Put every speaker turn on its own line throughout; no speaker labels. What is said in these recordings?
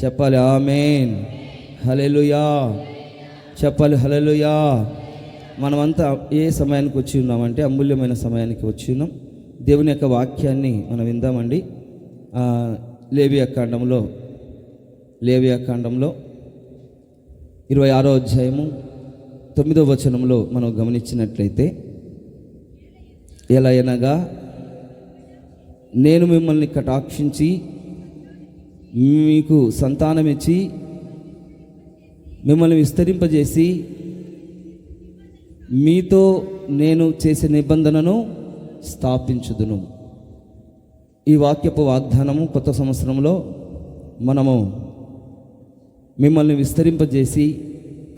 చెప్పాలి ఆమేన్, హల్లెలూయా. చెప్పాలి హల్లెలూయా. మనమంతా ఏ సమయానికి వచ్చి ఉన్నామంటే అమూల్యమైన సమయానికి వచ్చి ఉన్నాం. దేవుని యొక్క వాక్యాన్ని మనం విందామండి. లేవియాకాండంలో 26వ అధ్యాయము 9వ వచనంలో మనం గమనించినట్లయితే, ఎలా అనగా నేను మిమ్మల్ని కటాక్షించి మీకు సంతానం ఇచ్చి మిమ్మల్ని విస్తరింపజేసి మీతో నేను చేసే నిబంధనను స్థాపించుదును. ఈ వాక్యపు వాగ్దానము కొత్త సంవత్సరంలో మనము మిమ్మల్ని విస్తరింపజేసి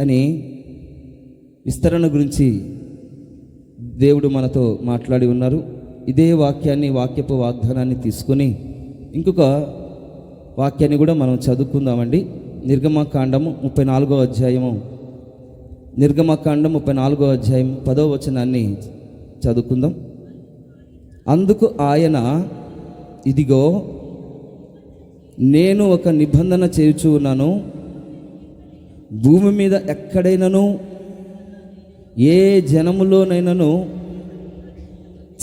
అని విస్తరణ గురించి దేవుడు మనతో మాట్లాడి ఉన్నారు. ఇదే వాక్యాన్ని, వాక్యపు వాగ్దానాన్ని తీసుకొని ఇంకొక వాక్యాన్ని కూడా మనం చదువుకుందామండి. నిర్గమకాండము 34వ అధ్యాయము, నిర్గమకాండం 34వ అధ్యాయం 10వ వచనాన్ని చదువుకుందాం. అందుకు ఆయన, ఇదిగో నేను ఒక నిబంధన చేయుచు ఉన్నాను, భూమి మీద ఎక్కడైనాను ఏ జనములోనైనాను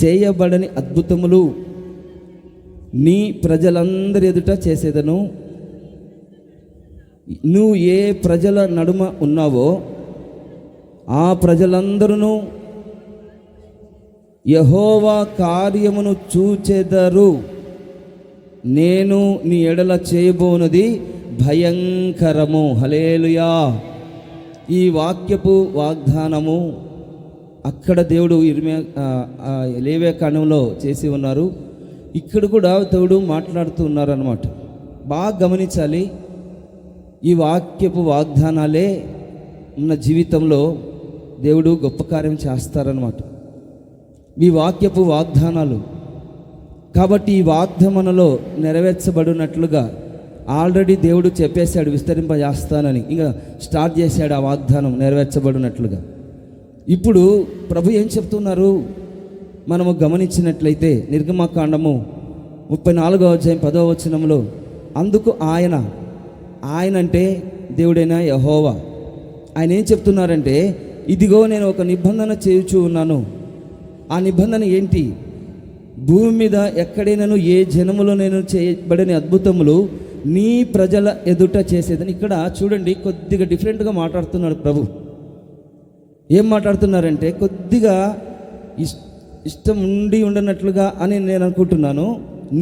చేయబడని అద్భుతములు నీ ప్రజలందరి ఎదుట చేసేదను. నువ్వు ఏ ప్రజల నడుమ ఉన్నావో ఆ ప్రజలందరూ యెహోవా కార్యమును చూచెదరు. నేను నీ ఎడల చేయబోనది భయంకరము. హల్లెలూయా. ఈ వాక్యపు వాగ్దానము అక్కడ దేవుడు లేవియాకాండంలో చేసి ఉన్నారు. ఇక్కడ కూడా దేవుడు మాట్లాడుతూ ఉన్నారన్నమాట. బాగా గమనించాలి. ఈ వాక్యపు వాగ్దానాలే మన జీవితంలో దేవుడు గొప్ప కార్యం చేస్తారన్నమాట. ఈ వాక్యపు వాగ్దానాలు కాబట్టి ఈ వాగ్దానములో నెరవేర్చబడినట్లుగా ఆల్రెడీ దేవుడు చెప్పేశాడు విస్తరింపజేస్తానని. ఇంకా స్టార్ట్ చేశాడు ఆ వాగ్దానం నెరవేర్చబడినట్లుగా. ఇప్పుడు ప్రభు ఏం చెప్తున్నారు మనము గమనించినట్లయితే నిర్గమకాండము 34వ అధ్యాయం 10వ వచనంలో, అందుకు ఆయన అంటే దేవుడైన యెహోవా, ఆయన ఏం చెప్తున్నారంటే, ఇదిగో నేను ఒక నిబంధన చేయుచు ఉన్నాను. ఆ నిబంధన ఏంటి? భూమి మీద ఎక్కడైనాను ఏ జనములో నేను చేయబడని అద్భుతములు నీ ప్రజల ఎదుట చేసేదని. ఇక్కడ చూడండి, కొద్దిగా డిఫరెంట్గా మాట్లాడుతున్నాడు ప్రభు. ఏం మాట్లాడుతున్నారంటే, కొద్దిగా ఇష్టం ఉండి ఉండనట్లుగా అని నేను అనుకుంటున్నాను.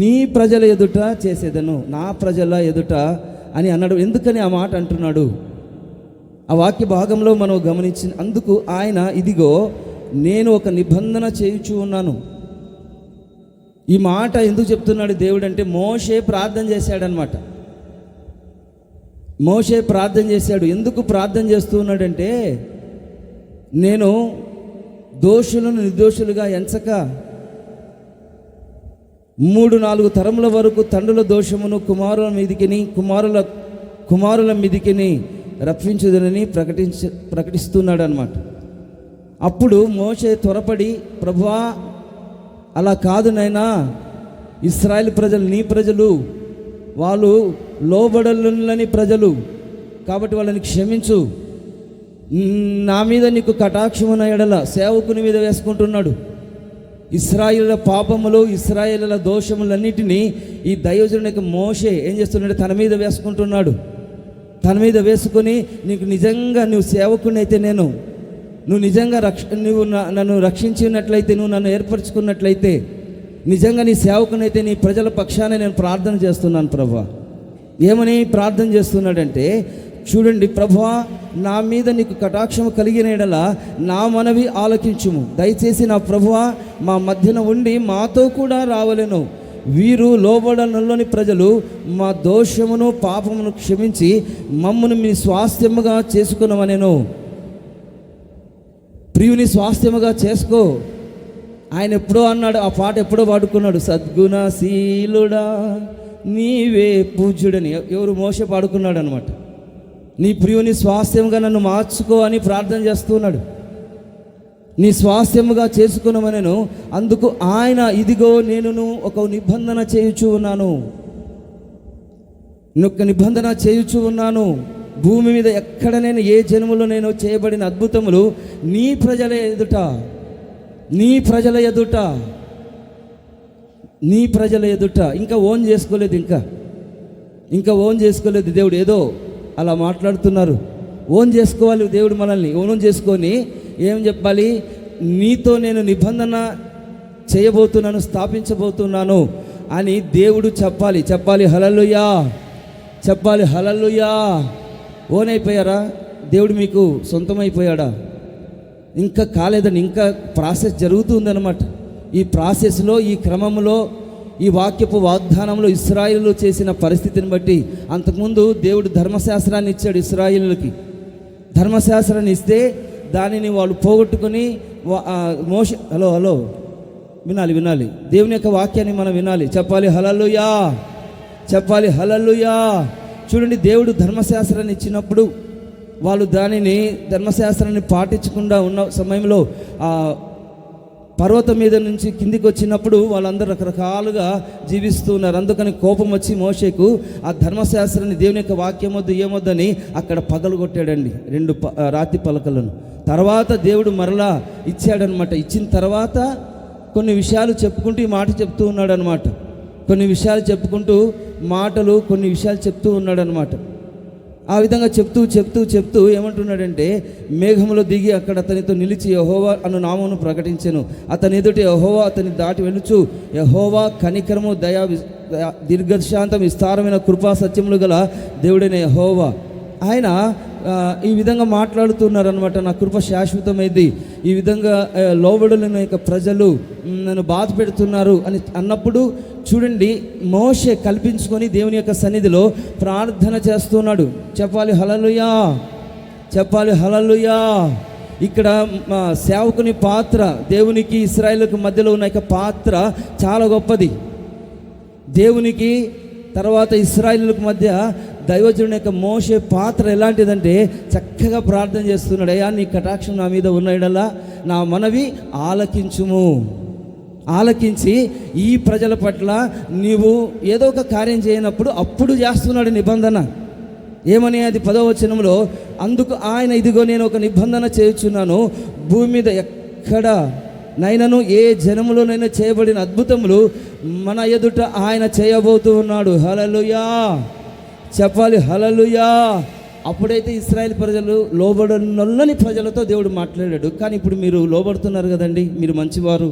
నీ ప్రజల ఎదుట చేసేదను, నా ప్రజల ఎదుట అని అన్నాడు. ఎందుకని ఆ మాట అంటున్నాడు? ఆ వాక్య భాగంలో మనం గమనించి, అందుకు ఆయన, ఇదిగో నేను ఒక నిబంధన చేయుచు ఉన్నాను. ఈ మాట ఎందుకు చెప్తున్నాడు దేవుడు అంటే, మోషే ప్రార్థన చేశాడనమాట. మోషే ప్రార్థన చేశాడు. ఎందుకు ప్రార్థన చేస్తూ ఉన్నాడంటే, నేను దోషులను నిర్దోషులుగా ఎంచక 3-4 తరముల వరకు తండ్రుల దోషమును కుమారుల మీదికిని రప్పించుదనని ప్రకటిస్తున్నాడు అనమాట. అప్పుడు మోషే త్వరపడి, ప్రభువా అలా కాదు నైనా, ఇశ్రాయేలు ప్రజలు నీ ప్రజలు, వాళ్ళు లోబడలని ప్రజలు, కాబట్టి వాళ్ళని క్షమించు, నా మీద నీకు కటాక్షమున ఎడల సేవకుని మీద వేసుకుంటున్నాడు. ఇశ్రాయేలుల పాపములు, ఇశ్రాయేలుల దోషములన్నిటినీ ఈ దైవజనునికి మోషే ఏం చేస్తున్నాడు? తన మీద వేసుకుంటున్నాడు. తన మీద వేసుకొని, నీకు నిజంగా నువ్వు సేవకుని అయితే, నువ్వు నిజంగా నువ్వు నన్ను రక్షించినట్లయితే, నువ్వు నన్ను ఏర్పరచుకున్నట్లయితే, నిజంగా నీ సేవకునైతే నీ ప్రజల పక్షాన నేను ప్రార్థన చేస్తున్నాను ప్రభువా. ఏమని ప్రార్థన చేస్తున్నాడంటే, చూడండి, ప్రభువా నా మీద నీకు కటాక్షము కలిగిన యెడల నా మనవి ఆలకించుము. దయచేసి నా ప్రభువా మా మధ్యన ఉండి మాతో కూడా రావలెను. వీరు లోబడనలోని ప్రజలు మా దోషమును పాపమును క్షమించి మమ్మను మీ స్వాస్థ్యముగా చేసుకునమనెను. ప్రియుని స్వాస్థ్యముగా చేసుకో. ఆయన ఎప్పుడో అన్నాడు, ఆ పాట ఎప్పుడో పాడుకున్నాడు, సద్గుణశీలుడా నీవే పూజ్యుడని. ఎవరు? మోషే పాడుకున్నాడు అనమాట. నీ ప్రియుని స్వాస్థ్యముగా నన్ను మార్చుకో అని ప్రార్థన చేస్తున్నాడు. నీ స్వాస్థ్యముగా చేసుకున్నామనెను. అందుకు ఆయన, ఇదిగో నేను ఒక నిబంధన చేయుచు ఉన్నాను. నొక్క నిబంధన చేయుచు ఉన్నాను. భూమి మీద ఎక్కడ నేను ఏ జన్మలో నేను చేయబడిన అద్భుతములు నీ ప్రజల ఎదుట ఇంకా ఓన్ చేసుకోలేదు. ఇంకా ఓన్ చేసుకోలేదు. దేవుడు ఏదో అలా మాట్లాడుతున్నారు. ఓన్ చేసుకోవాలి దేవుడు మనల్ని. ఓన్ చేసుకొని ఏం చెప్పాలి? నీతో నేను నిబంధన చేయబోతున్నాను, స్థాపించబోతున్నాను అని దేవుడు చెప్పాలి. హల్లెలూయా చెప్పాలి. హల్లెలూయా. ఓన్ అయిపోయారా? దేవుడు మీకు సొంతమైపోయాడా? ఇంకా కాలేదని, ఇంకా ప్రాసెస్ జరుగుతుందన్నమాట. ఈ ప్రాసెస్లో, ఈ క్రమంలో, ఈ వాక్యపు వాగ్దానంలో ఇశ్రాయేలు చేసిన పరిస్థితిని బట్టి, అంతకుముందు దేవుడు ధర్మశాస్త్రాన్ని ఇచ్చాడు ఇశ్రాయేలుకి. ధర్మశాస్త్రాన్ని ఇస్తే దానిని వాళ్ళు పోగొట్టుకొని మోషే హలో వినాలి. దేవుని యొక్క వాక్యాన్ని మనం వినాలి. చెప్పాలి హల్లెలూయా. చెప్పాలి హల్లెలూయా. చూడండి, దేవుడు ధర్మశాస్త్రాన్ని ఇచ్చినప్పుడు వాళ్ళు ధర్మశాస్త్రాన్ని పాటించకుండా ఉన్న సమయంలో పర్వతం మీద నుంచి కిందికి వచ్చినప్పుడు వాళ్ళందరూ రకరకాలుగా జీవిస్తూ ఉన్నారు. అందుకని కోపం వచ్చి మోషేకు ఆ ధర్మశాస్త్రాన్ని, దేవుని యొక్క వాక్యం వద్దు ఏమొద్దని అక్కడ పగలగొట్టాడండి 2 రాతి పలకలను. తర్వాత దేవుడు మరలా ఇచ్చాడనమాట. ఇచ్చిన తర్వాత కొన్ని విషయాలు చెప్పుకుంటూ ఈ మాట చెప్తూ ఉన్నాడు అనమాట. కొన్ని విషయాలు చెప్తూ ఉన్నాడనమాట. ఆ విధంగా చెప్తూ ఏమంటున్నాడంటే, మేఘములో దిగి అక్కడ అతనితో నిలిచి యెహోవా అను నామమును ప్రకటించెను. అతని ఎదుట యెహోవా అతని దాటి వెలుచు, యెహోవా కనికరము, దయా, దీర్ఘశాంతం, విస్తారమైన కృపా సత్యములు గల దేవుడైన యెహోవా. ఆయన ఈ విధంగా మాట్లాడుతున్నారనమాట. నా కృప శాశ్వతమైంది. ఈ విధంగా లోబడలేని యొక్క ప్రజలు నన్ను బాధ పెడుతున్నారు అని అన్నప్పుడు చూడండి, మోషే కల్పించుకొని దేవుని యొక్క సన్నిధిలో ప్రార్థన చేస్తున్నాడు. చెప్పాలి హల్లెలూయా. చెప్పాలి హల్లెలూయా. ఇక్కడ సేవకుని పాత్ర, దేవునికి ఇశ్రాయేలుకు మధ్యలో ఉన్న యొక్క పాత్ర చాలా గొప్పది. దేవునికి తర్వాత ఇశ్రాయేలుకు మధ్య దైవజనుని యొక్క మోషే పాత్ర ఎలాంటిదంటే, చక్కగా ప్రార్థన చేస్తున్నాడు. అయ్యా, నీ కటాక్షం నా మీద ఉన్నాడల్లా నా మనవి ఆలకించి ఈ ప్రజల పట్ల నీవు ఏదో ఒక కార్యం చేయనప్పుడు అప్పుడు చేస్తున్నాడు నిబంధన. ఏమని? అది 10వ వచనంలో, అందుకు ఆయన, ఇదిగో నేను ఒక నిబంధన చేయుచున్నాను, భూమి మీద ఎక్కడ నైనను ఏ జనములోనైనా చేయబడిన అద్భుతములు మన ఎదుట ఆయన చేయబోతూ ఉన్నాడు. హల్లెలూయా. చెప్పాలి హల్లెలూయా. అప్పుడైతే ఇశ్రాయేల్ ప్రజలు లోబడనొల్లని ప్రజలతో దేవుడు మాట్లాడాడు. కానీ ఇప్పుడు మీరు లోబడుతున్నారు కదండి. మీరు మంచివారు,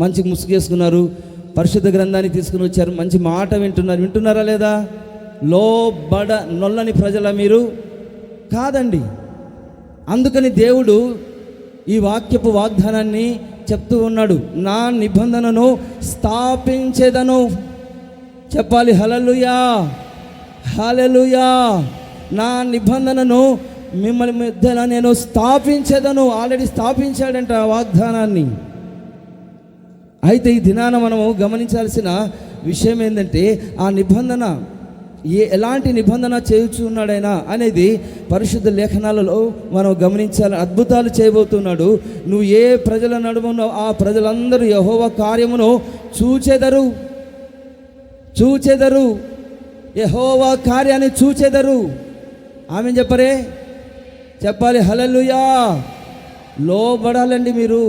మంచి ముసుగేసుకున్నారు, పరిశుద్ధ గ్రంథాన్ని తీసుకుని వచ్చారు, మంచి మాట వింటున్నారా లేదా? నొల్లని ప్రజల మీరు కాదండి. అందుకని దేవుడు ఈ వాక్యపు వాగ్దానాన్ని చెప్తూ ఉన్నాడు. నా నిబంధనను స్థాపించేదను. చెప్పాలి హల్లెలూయా. హల్లెలూయా. నా నిబంధనను మిమ్మల్ని మధ్యన నేను స్థాపించేదను. ఆల్రెడీ స్థాపించాడంట ఆ వాగ్దానాన్ని. అయితే ఈ దినాన మనము గమనించాల్సిన విషయం ఏంటంటే, ఆ నిబంధన ఎలాంటి నిబంధన చేయుచున్నాడైనా అనేది పరిశుద్ధ లేఖనాలలో మనం గమనించాలి. అద్భుతాలు చేయబోతున్నాడు. నువ్వు ఏ ప్రజల నడుమనో ఆ ప్రజలందరూ యెహోవా కార్యమును చూచెదరు. యెహోవా కార్యాన్ని చూచెదరు. ఆమె చెప్పరే. చెప్పాలి హల్లెలూయా. లోబడాలండి. మీరు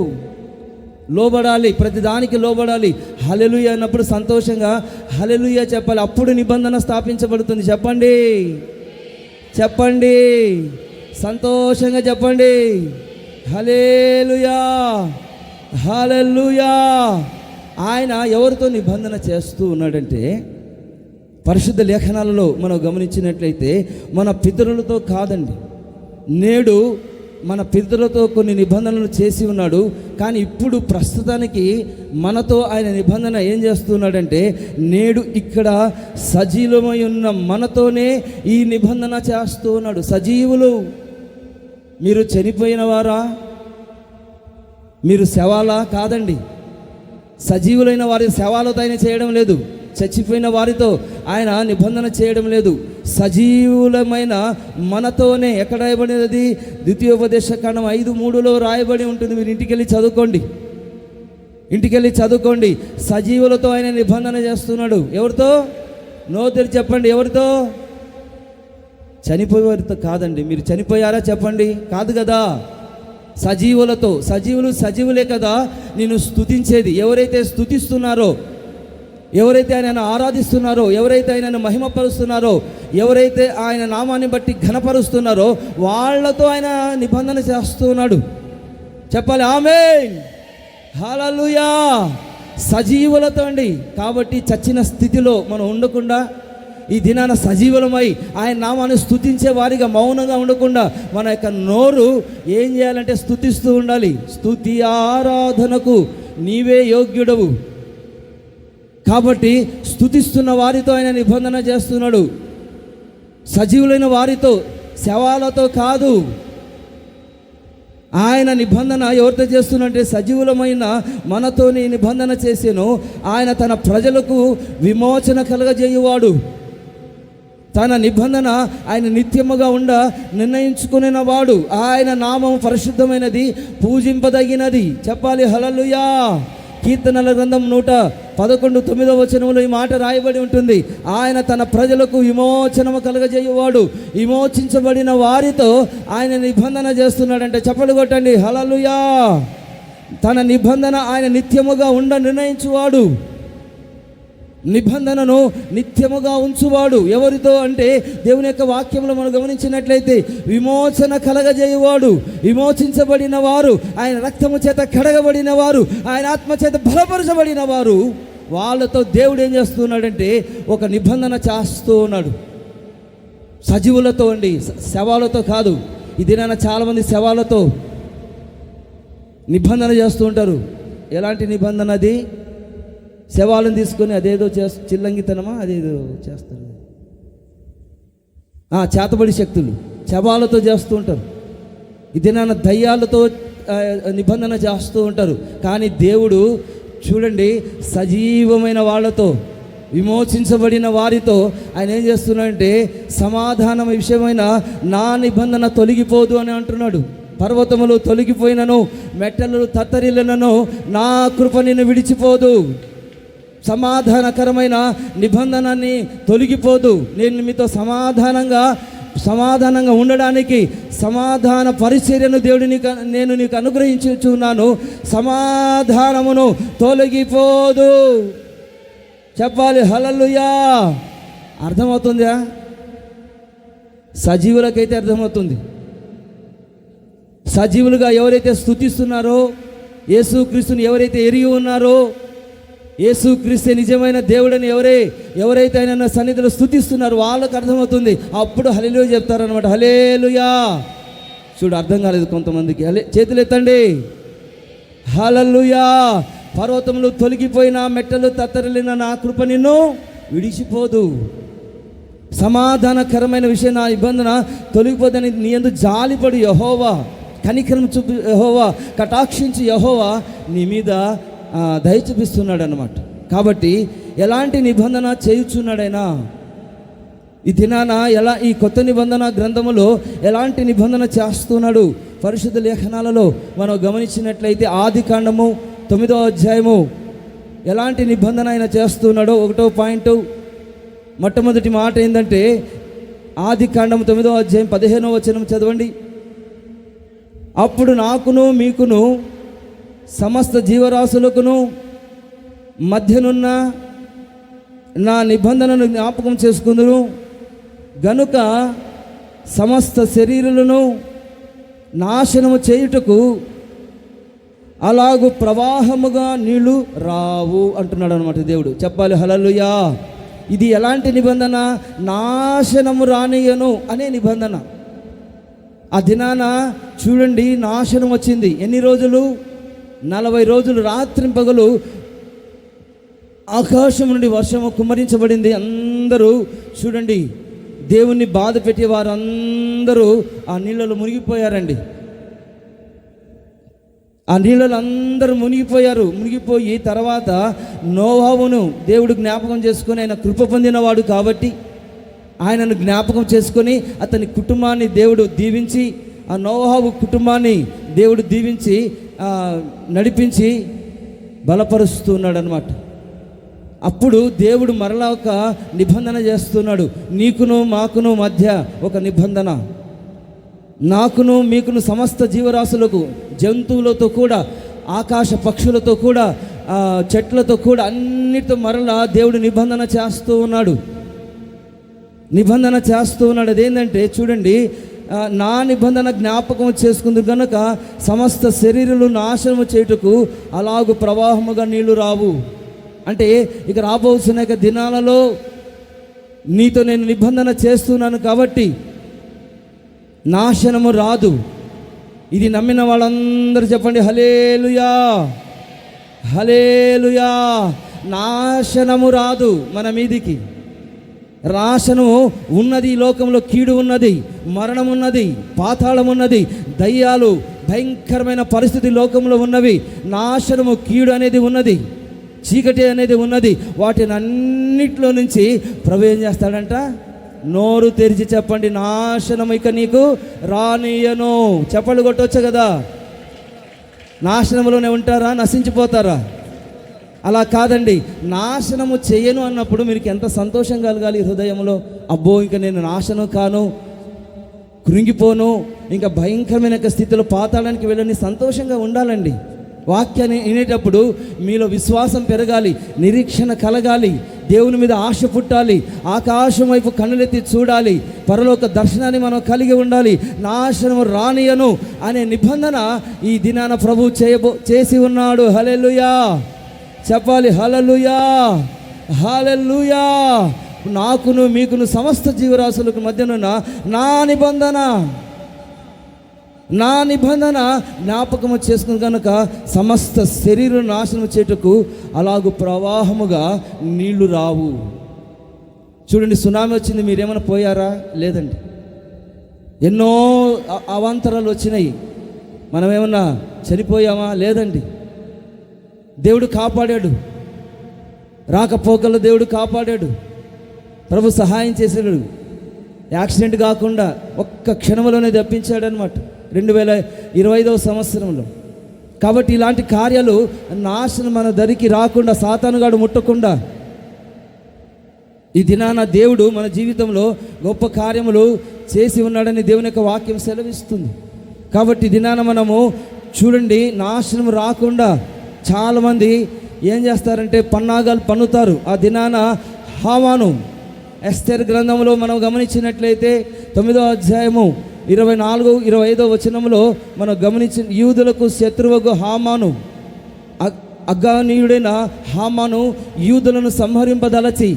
లోబడాలి, ప్రతిదానికి లోబడాలి. హల్లెలూయా అన్నప్పుడు సంతోషంగా హల్లెలూయా చెప్పాలి. అప్పుడు నిబంధన స్థాపించబడుతుంది. చెప్పండి సంతోషంగా చెప్పండి. హల్లెలూయా. హల్లెలూయా. ఆయన ఎవరితో నిబంధన చేస్తూ ఉన్నాడంటే, పరిశుద్ధ లేఖనాలలో మనం గమనించినట్లయితే మన పితరులతో కాదండి. నేడు మన పితరులతో కొన్ని నిబంధనలు చేసి ఉన్నాడు. కానీ ఇప్పుడు ప్రస్తుతానికి మనతో ఆయన నిబంధన ఏం చేస్తున్నాడంటే, నేడు ఇక్కడ సజీవమై ఉన్న మనతోనే ఈ నిబంధన చేస్తూ ఉన్నాడు. సజీవులు. మీరు చనిపోయిన వారా? మీరు శవాలా? కాదండి. సజీవులైన వారి శవాలతో ఆయన చేయడం లేదు. చచ్చిపోయిన వారితో ఆయన నిబంధన చేయడం లేదు. సజీవులమైన మనతోనే. ఎక్కడ రాయబడినది? ద్వితీయోపదేశకాండం 5:3 రాయబడి ఉంటుంది. మీరు ఇంటికి వెళ్ళి చదువుకోండి. సజీవులతో ఆయన నిబంధన చేస్తున్నాడు. ఎవరితో? నోరు తెరిచి చెప్పండి. ఎవరితో? చనిపోయేవారితో కాదండి. మీరు చనిపోయారా చెప్పండి? కాదు కదా. సజీవులతో. సజీవులే కదా నిన్ను స్తుతించేది. ఎవరైతే స్తుతిస్తున్నారో, ఎవరైతే ఆయనను ఆరాధిస్తున్నారో, ఎవరైతే ఆయనను మహిమపరుస్తున్నారో, ఎవరైతే ఆయన నామాన్ని బట్టి ఘనపరుస్తున్నారో వాళ్ళతో ఆయన నిబంధన చేస్తున్నాడు. చెప్పాలి ఆమేన్, హల్లెలూయా. సజీవులతో అండి. కాబట్టి చచ్చిన స్థితిలో మనం ఉండకుండా ఈ దినాన సజీవులమై ఆయన నామాన్ని స్తుతించే వారిగా మౌనంగా ఉండకుండా మన యొక్క నోరు ఏం చేయాలంటే స్తుతిస్తూ ఉండాలి. స్తుతి ఆరాధనకు నీవే యోగ్యుడవు. కాబట్టి స్తుతిస్తున్న వారితో ఆయన నిబంధన చేస్తున్నాడు. సజీవులైన వారితో, శవాలతో కాదు. ఆయన నిబంధన ఎవరితో చేస్తున్నంటే సజీవులమైన మనతోని నిబంధన చేసేను. ఆయన తన ప్రజలకు విమోచన కలగజేయువాడు. తన నిబంధన ఆయన నిత్యముగా నిర్ణయించుకునే వాడు. ఆయన నామం పరిశుద్ధమైనది, పూజింపదగినది. చెప్పాలి హల్లెలూయా. కీర్తనల గ్రంథం 111:9 ఈ మాట రాయబడి ఉంటుంది. ఆయన తన ప్రజలకు విమోచనము కలగజేయువాడు. విమోచించబడిన వారితో ఆయన నిబంధన చేస్తున్నాడంటే చప్పలు కొట్టండి హల్లెలూయా. తన నిబంధన ఆయన నిత్యముగా నిర్ణయించువాడు. నిబంధనను నిత్యముగా ఉంచువాడు. ఎవరితో అంటే దేవుని యొక్క వాక్యంలో మనం గమనించినట్లయితే విమోచన కలగజేయువాడు. విమోచించబడిన వారు, ఆయన రక్తము చేత కడగబడిన వారు, ఆయన ఆత్మ చేత బలపరచబడిన వారు, వాళ్ళతో దేవుడు ఏం చేస్తున్నాడంటే ఒక నిబంధన చేస్తూ ఉన్నాడు. సజీవులతో అండి, శవాలతో కాదు. ఈ దినాన చాలామంది శవాలతో నిబంధన చేస్తూ ఉంటారు. ఎలాంటి నిబంధన అది? శవాలను తీసుకొని అదేదో చిల్లంగితనమా అదేదో చేస్తారు. చేతబడి శక్తులు శవాలతో చేస్తూ ఉంటారు. ఇది నాన్న దయ్యాలతో నిబంధన చేస్తూ ఉంటారు. కానీ దేవుడు చూడండి, సజీవమైన వాళ్ళతో, విమోచించబడిన వారితో ఆయన ఏం చేస్తున్నాడంటే సమాధానం విషయమైన నా నిబంధన తొలగిపోదు అని అంటున్నాడు. పర్వతములు తొలగిపోయినను, మెట్టలు తత్తరిల్లినను నా కృప నిన్ను విడిచిపోదు. సమాధానకరమైన నిబంధనని తొలగిపోదు. నేను మీతో సమాధానంగా ఉండడానికి సమాధాన పరిచర్యను దేవుడు నేను నీకు అనుగ్రహించుచున్నాను. సమాధానమును తొలగిపోదు. చెప్పాలి హల్లెలూయా. అర్థమవుతుందా? సజీవులకైతే అర్థమవుతుంది. సజీవులుగా ఎవరైతే స్తుతిస్తున్నారో, యేసుక్రీస్తుని ఎవరైతే ఎరిగి ఉన్నారో, యేసుక్రీస్తే నిజమైన దేవుడని ఎవరైతే ఆయన సన్నిధిలో స్తుతిస్తున్నారో వాళ్ళకు అర్థమవుతుంది. అప్పుడు హల్లెలూయా చెప్తారనమాట. హల్లెలూయా. చూడు, అర్థం కాలేదు కొంతమందికి. చేతులు ఎత్తండి. హల్లెలూయా. పర్వతములు తొలగిపోయిన, మెట్టలు తత్తరిల్లిన నా కృప నిన్ను విడిచిపోదు. సమాధానకరమైన విషయం, నా నిబంధన తొలగిపోదని నీ యందు జాలిపడు యెహోవా, కనికరం చూపి యెహోవా, కటాక్షించి యెహోవా నీ మీద దయ చూపిస్తున్నాడు అన్నమాట. కాబట్టి ఎలాంటి నిబంధన చేయుచున్నాడైనా ఈ దినాన ఈ కొత్త నిబంధన గ్రంథములో ఎలాంటి నిబంధన చేస్తున్నాడు? పరిశుద్ధ లేఖనాలలో మనం గమనించినట్లయితే ఆదికాండము 9వ అధ్యాయము ఎలాంటి నిబంధన ఆయన చేస్తున్నాడో 1వ పాయింట్, మొట్టమొదటి మాట ఏంటంటే ఆదికాండము 9వ అధ్యాయం 15వ వచనం చదవండి. అప్పుడు నాకును మీకును సమస్త జీవరాశులకును మధ్యనున్న నా నిబంధనను జ్ఞాపకం చేసుకుందును గనుక సమస్త శరీరులను నాశనము చేయుటకు అలాగు ప్రవాహముగా నీళ్లు రావు అంటున్నాడు అనమాట దేవుడు. చెప్పాలి హల్లెలూయా. ఇది ఎలాంటి నిబంధన? నాశనము రానియను అనే నిబంధన. ఆ దినాన చూడండి, నాశనం వచ్చింది. ఎన్ని రోజులు? 40 రోజులు రాత్రింపగలు ఆకాశం నుండి వర్షము కుమ్మరించబడింది. అందరూ చూడండి, దేవుణ్ణి బాధ పెట్టే వారు అందరూ ఆ నీళ్ళలో మునిగిపోయారండి. ఆ నీళ్ళలో అందరూ మునిగిపోయి తర్వాత నోవాహును దేవుడు జ్ఞాపకం చేసుకొని, ఆయన కృప పొందినవాడు కాబట్టి ఆయనను జ్ఞాపకం చేసుకొని అతని కుటుంబాన్ని దేవుడు దీవించి, ఆ నోవాహు కుటుంబాన్ని దేవుడు దీవించి నడిపించి బలపరుస్తున్నాడు అనమాట. అప్పుడు దేవుడు మరలా ఒక నిబంధన చేస్తున్నాడు. నీకును మాకును మధ్య ఒక నిబంధన. నాకును మీకును సమస్త జీవరాశులకు, జంతువులతో కూడా, ఆకాశ పక్షులతో కూడా, చెట్లతో కూడా, అన్నిటితో మరలా దేవుడు నిబంధన చేస్తూ ఉన్నాడు. అదేంటంటే చూడండి, నా నిబంధన జ్ఞాపకం చేసుకుంది కనుక సమస్త శరీరాలు నాశనము చేయుటకు అలాగు ప్రవాహముగా నీళ్లు రావు. అంటే ఇక రాబోతున్న దినాలలో నీతో నేను నిబంధన చేస్తున్నాను కాబట్టి నాశనము రాదు. ఇది నమ్మిన వాళ్ళందరూ చెప్పండి హల్లెలూయా, హల్లెలూయా. నాశనము రాదు మన మీదికి. నాశనము ఉన్నది, ఈ లోకంలో కీడు ఉన్నది, మరణం ఉన్నది, పాతాళం ఉన్నది, దయ్యాలు, భయంకరమైన పరిస్థితి లోకంలో ఉన్నవి. నాశనము, కీడు అనేది ఉన్నది, చీకటి అనేది ఉన్నది. వాటిని అన్నిట్లో నుంచి ప్రభు ఏం చేస్తాడంట? నోరు తెరిచి చెప్పండి, నాశనం ఇక నీకు రానియను. చెప్పలు కొట్టవచ్చు కదా. నాశనంలోనే ఉంటారా? నశించిపోతారా? అలా కాదండి. నాశనము చేయను అన్నప్పుడు మీకు ఎంత సంతోషం కలగాలి హృదయంలో. అబ్బో, ఇంకా నేను నాశనం కాను, కృంగిపోను, ఇంకా భయంకరమైన స్థితిలో పాతాళానికి వెళ్ళని సంతోషంగా ఉండాలండి. వాక్యాన్ని వినేటప్పుడు మీలో విశ్వాసం పెరగాలి, నిరీక్షణ కలగాలి, దేవుని మీద ఆశ పుట్టాలి, ఆకాశం వైపు కన్నులెత్తి చూడాలి, పరలోక దర్శనాన్ని మనం కలిగి ఉండాలి. నాశనం రానియను అనే నిబంధన ఈ దినాన ప్రభు చేసి ఉన్నాడు. హల్లెలూయా చెప్పాలి. హల్లెలూయా, హల్లెలూయా. నాకును మీకును సమస్త జీవరాశులకు మధ్యనున్న నా నిబంధన జ్ఞాపకము చేసుకుని కనుక సమస్త శరీరం నాశనం చేయుటకు అలాగు ప్రవాహముగా నీళ్లు రావు. చూడండి, సునామీ వచ్చింది, మీరేమైనా పోయారా? లేదండి. ఎన్నో అవాంతరాలు వచ్చినాయి, మనమేమన్నా చనిపోయామా? లేదండి. దేవుడు కాపాడాడు, రాకపోకల్లో దేవుడు కాపాడాడు, ప్రభు సహాయం చేశాడు, యాక్సిడెంట్ కాకుండా ఒక్క క్షణంలోనే తప్పించాడు అనమాట 2025 సంవత్సరంలో. కాబట్టి ఇలాంటి కార్యాలు నాశనం మన దరికి రాకుండా, సాతానుగాడు ముట్టకుండా ఈ దినాన దేవుడు మన జీవితంలో గొప్ప కార్యములు చేసి ఉన్నాడని దేవుని యొక్క వాక్యం సెలవిస్తుంది. కాబట్టి దినాన మనము చూడండి, నాశనం రాకుండా చాలామంది ఏం చేస్తారంటే పన్నాగాలు పన్నుతారు. ఆ దినాన హామాను, ఎస్తేర్ గ్రంథంలో మనం గమనించినట్లయితే 9వ అధ్యాయము 24-25 వచనంలో మనం గమనించిన, యూదులకు శత్రువుకు హామాను, అగ్గానీయుడైన హామాను యూదులను సంహరింపదలచి,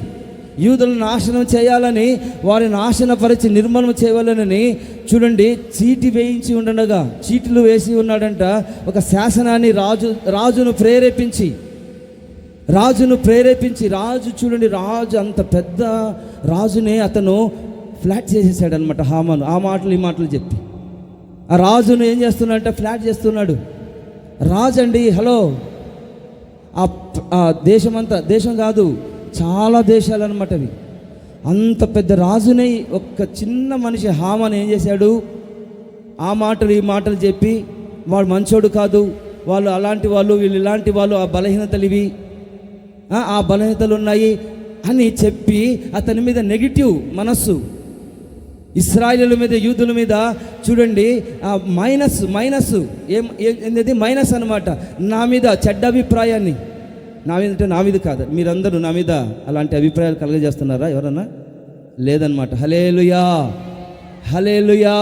యూదులను నాశనం చేయాలని, వారిని నాశనపరిచి నిర్మూలన చేయాలని చూడండి చీటీ వేయించి ఉండగా, చీటీలు వేసి ఉన్నాడంట. ఒక శాసనాన్ని రాజును ప్రేరేపించి రాజు చూడండి, రాజు అంత పెద్ద రాజునే అతను ఫ్లాట్ చేసేసాడు అనమాట హామాను. ఆ మాటలు ఈ మాటలు చెప్పి ఆ రాజును ఏం చేస్తున్నాడంటే ఫ్లాట్ చేస్తున్నాడు. రాజు అండి, హలో, ఆ దేశమంతా, దేశం కాదు చాలా దేశాలు అనమాట అవి. అంత పెద్ద రాజునే ఒక్క చిన్న మనిషి హామాను ఏం చేశాడు? ఆ మాటలు ఈ మాటలు చెప్పి, వాడు మంచోడు కాదు, వాళ్ళు అలాంటి వాళ్ళు, వీళ్ళు ఇలాంటి వాళ్ళు, ఆ బలహీనతలు ఇవి, ఆ బలహీనతలు ఉన్నాయి అని చెప్పి అతని మీద నెగిటివ్ మనస్సు, ఇశ్రాయేలుల మీద, యూదుల మీద చూడండి ఏంది మైనస్ అనమాట. నా మీద చెడ్డ అభిప్రాయాన్ని, నా మీద కాదు, మీరందరూ నా మీద అలాంటి అభిప్రాయాలు కలగజేస్తున్నారా? ఎవరన్నా? లేదనమాట. హల్లెలూయా, హల్లెలూయా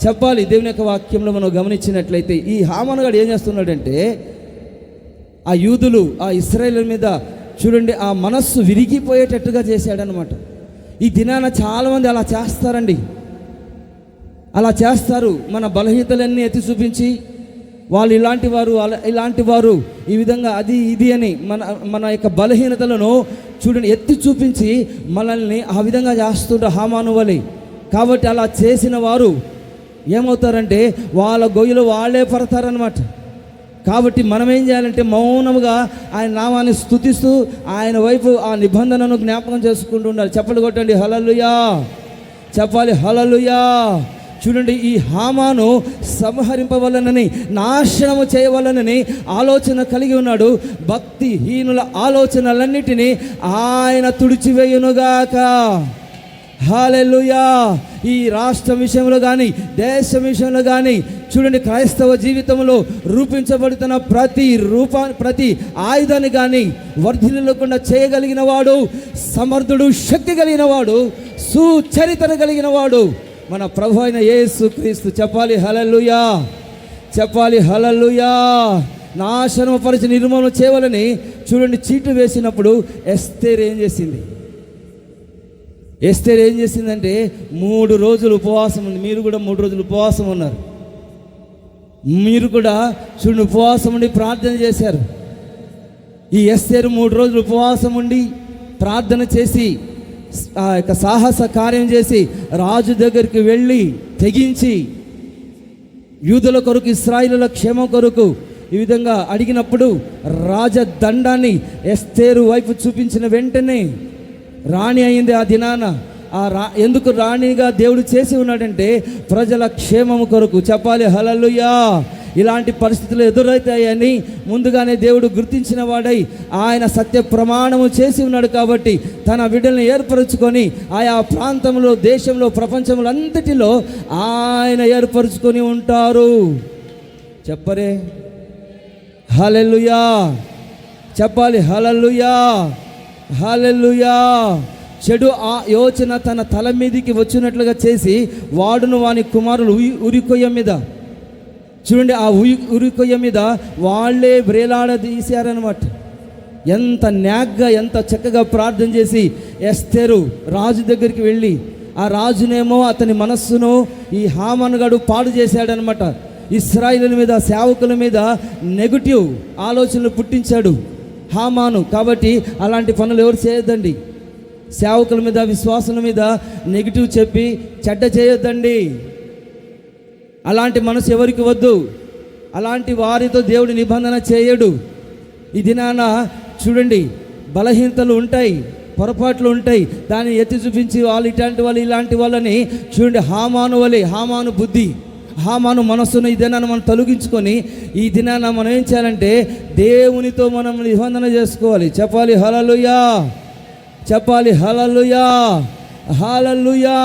చెప్పాలి. దేవుని యొక్క వాక్యంలో మనం గమనించినట్లయితే ఈ హామాను గారు ఏం చేస్తున్నాడంటే ఆ యూదులు, ఆ ఇశ్రాయేలుల మీద చూడండి ఆ మనస్సు విరిగిపోయేటట్టుగా చేశాడనమాట. ఈ దినాన చాలామంది అలా చేస్తారండి, అలా చేస్తారు. మన బలహీనతలన్నీ ఎత్తి చూపించి, వాళ్ళు ఇలాంటి వారు ఈ విధంగా అది ఇది అని మన యొక్క బలహీనతలను చూడండి ఎత్తి చూపించి మనల్ని ఆ విధంగా చేస్తుంటారు హామాను వలె. కాబట్టి అలా చేసిన వారు ఏమవుతారంటే వాళ్ళ గొయ్యలు వాళ్ళే పడతారనమాట. కాబట్టి మనం ఏం చేయాలంటే మౌనముగా ఆయన నామాన్ని స్తుతిస్తూ ఆయన వైపు ఆ నిబంధనను జ్ఞాపకం చేసుకుంటూ ఉండాలి. చప్పట్లు కొట్టండి, హల్లెలూయా చెప్పాలి. హల్లెలూయా చూడండి, ఈ హామాను సంహరింపవలనని, నాశనము చేయవలనని ఆలోచన కలిగి ఉన్నాడు. భక్తిహీనుల ఆలోచనలన్నిటినీ ఆయన తుడిచివేయునుగాక. హల్లెలూయా. ఈ రాష్ట్రం విషయంలో కానీ, దేశం విషయంలో కానీ చూడండి, క్రైస్తవ జీవితంలో రూపించబడుతున్న ప్రతి ఆయుధాన్ని కానీ వర్ధిల్లకుండా చేయగలిగిన వాడు, సమర్థుడు, శక్తి కలిగిన వాడు, సుచరిత్ర కలిగిన వాడు మన ప్రభు అయిన యేసుక్రీస్తు. చెప్పాలి హల్లెలూయా, చెప్పాలి హల్లెలూయా. నాశనపరిచి నిర్మూలన చేయవాలని చూడండి, చీటు వేసినప్పుడు ఎస్తేరు ఏం చేసింది? ఎస్తేరు ఏం చేసిందంటే 3 రోజులు ఉపవాసం ఉంది. మీరు కూడా 3 రోజులు ఉపవాసం ఉన్నారు. మీరు కూడా చూడండి ఉపవాసం ఉండి ప్రార్థన చేశారు. ఈ ఎస్తేరు 3 రోజులు ఉపవాసం ఉండి ప్రార్థన చేసి ఆ యొక్క సాహస కార్యం చేసి రాజు దగ్గరికి వెళ్ళి తెగించి యూదుల కొరకు, ఇశ్రాయేలుల క్షేమం కొరకు ఈ విధంగా అడిగినప్పుడు రాజదండాన్ని ఎస్తేరు వైపు చూపించిన వెంటనే రాణి అయింది ఆ దినాన. ఎందుకు రాణిగా దేవుడు చేసి ఉన్నాడంటే ప్రజల క్షేమము కొరకు. చెప్పాలి హల్లెలూయా. ఇలాంటి పరిస్థితులు ఎదురవుతాయని ముందుగానే దేవుడు గుర్తించిన వాడై ఆయన సత్య ప్రమాణము చేసి ఉన్నాడు. కాబట్టి తన బిడ్డల్ని ఏర్పరచుకొని ఆయా ప్రాంతంలో, దేశంలో, ప్రపంచంలో అంతటిలో ఆయన ఏర్పరచుకొని ఉంటారు. చెప్పరే హల్లెలూయా. చెప్పాలి హల్లెలూయా, హల్లెలూయా. చెడు ఆ యోచన తన తల మీదికి వచ్చినట్లుగా చేసి వాడును వాని కుమారులు ఉరికొయ్య మీద చూడండి, ఆ ఉరికొయ్య మీద వాళ్ళే వ్రేలాడదీశారనమాట. ఎంత న్యాగ్గా, ఎంత చక్కగా ప్రార్థన చేసి ఎస్తేరు రాజు దగ్గరికి వెళ్ళి ఆ రాజునేమో అతని మనస్సును ఈ హామానుగాడు పాడు చేశాడనమాట. ఇశ్రాయేలుల మీద, సేవకుల మీద నెగటివ్ ఆలోచనలు పుట్టించాడు హామాను. కాబట్టి అలాంటి పనులు ఎవరు చేయొద్దండి. సేవకుల మీద, విశ్వాసుల మీద నెగిటివ్ చెప్పి చెడ్డ చేయొద్దండి. అలాంటి మనసు ఎవరికి వద్దు. అలాంటి వారితో దేవుడు నిబంధన చేయడు. ఈ దినాన చూడండి, బలహీనతలు ఉంటాయి, పొరపాట్లు ఉంటాయి. దాన్ని ఎత్తి చూపించి వాళ్ళు ఇలాంటి వాళ్ళని చూడండి, హామాను బుద్ధి, హామాను మనస్సును ఈ దినాన్ని మనం తొలగించుకొని ఈ దినాన మనం ఏం చేయాలంటే దేవునితో మనం నిబంధన చేసుకోవాలి. చెప్పాలి హల్లెలూయా, చెప్పాలి హల్లెలూయా, హల్లెలూయా.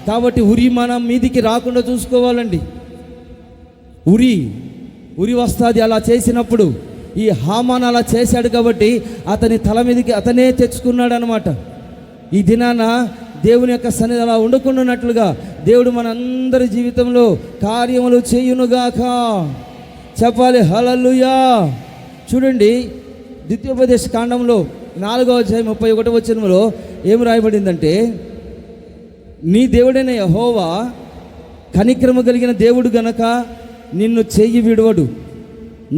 కాబట్టి ఉరి మనం మీదికి రాకుండా చూసుకోవాలండి. ఉరి వస్తుంది. అలా చేసినప్పుడు ఈ హామాను అలా చేశాడు కాబట్టి అతని తల మీదకి అతనే తెచ్చుకున్నాడు అనమాట. ఈ దినాన దేవుని యొక్క సన్నిధి అలా ఉండకుండానట్లుగా దేవుడు మనందరి జీవితంలో కార్యములు చేయునుగాక. చెప్పాలి హల్లెలూయా. చూడండి, ద్వితీయోపదేశ కాండంలో 4వ అధ్యాయం 31వ వచనంలో ఏం రాయబడిందంటే, నీ దేవుడైన యెహోవా కనికరము కలిగిన దేవుడు గనక నిన్ను చెయ్యి విడవడు,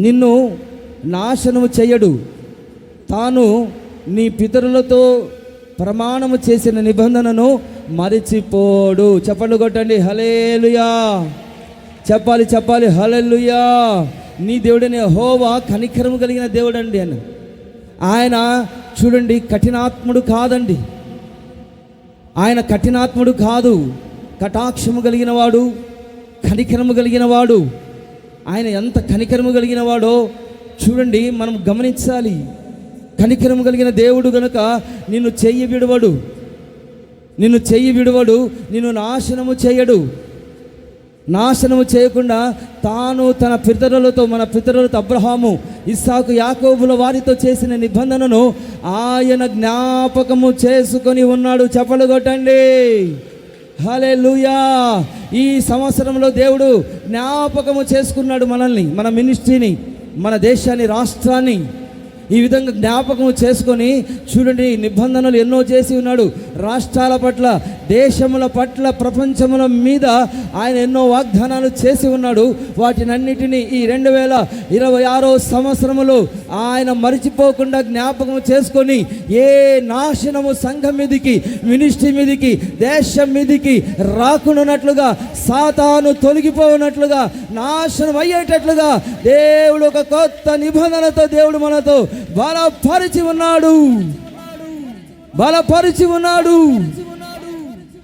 నిన్ను నాశనము చెయ్యడు, తాను నీ పితరులతో ప్రమాణము చేసిన నిబంధనను మరిచిపోడు. చెప్పండి కొట్టండి హల్లెలూయా. చెప్పాలి హల్లెలూయా. నీ దేవుడైన యెహోవా కనికరము కలిగిన దేవుడు అండి అని. ఆయన చూడండి కఠినాత్ముడు కాదండి. ఆయన కఠినాత్ముడు కాదు, కటాక్షము కలిగిన వాడు, కనికరము కలిగిన వాడు. ఆయన ఎంత కనికరము కలిగిన వాడో చూడండి, మనం గమనించాలి. కనికరము కలిగిన దేవుడు గనుక నిన్ను చెయ్యి విడవడు, నిన్ను నాశనము చేయడు. నాశనము చేయకుండా తాను తన పితరులతో, మన పితరులతో అబ్రహాము, ఇస్సాకు, యాకోబుల వారితో చేసిన నిబంధనను ఆయన జ్ఞాపకము చేసుకొని ఉన్నాడు. చప్పలు కొట్టండి హల్లెలూయా. ఈ సంవత్సరంలో దేవుడు జ్ఞాపకము చేసుకున్నాడు మనల్ని, మన మినిస్ట్రీని, మన దేశాన్ని, రాష్ట్రాన్ని. ఈ విధంగా జ్ఞాపకం చేసుకొని చూడండి, నిబంధనలు ఎన్నో చేసి ఉన్నాడు. రాష్ట్రాల పట్ల, దేశముల పట్ల, ప్రపంచముల మీద ఆయన ఎన్నో వాగ్దానాలు చేసి ఉన్నాడు. వాటినన్నిటినీ ఈ 2026 సంవత్సరములో ఆయన మరిచిపోకుండా జ్ఞాపకం చేసుకొని ఏ నాశనము సంఘం మీదికి, మినిస్ట్రీ మీదికి, దేశం మీదికి రాకుండానట్లుగా, సాతాను తొలగిపోయినట్లుగా, నాశనం అయ్యేటట్లుగా దేవుడు ఒక కొత్త నిబంధనతో దేవుడు మనతో బలపరిచి ఉన్నాడు.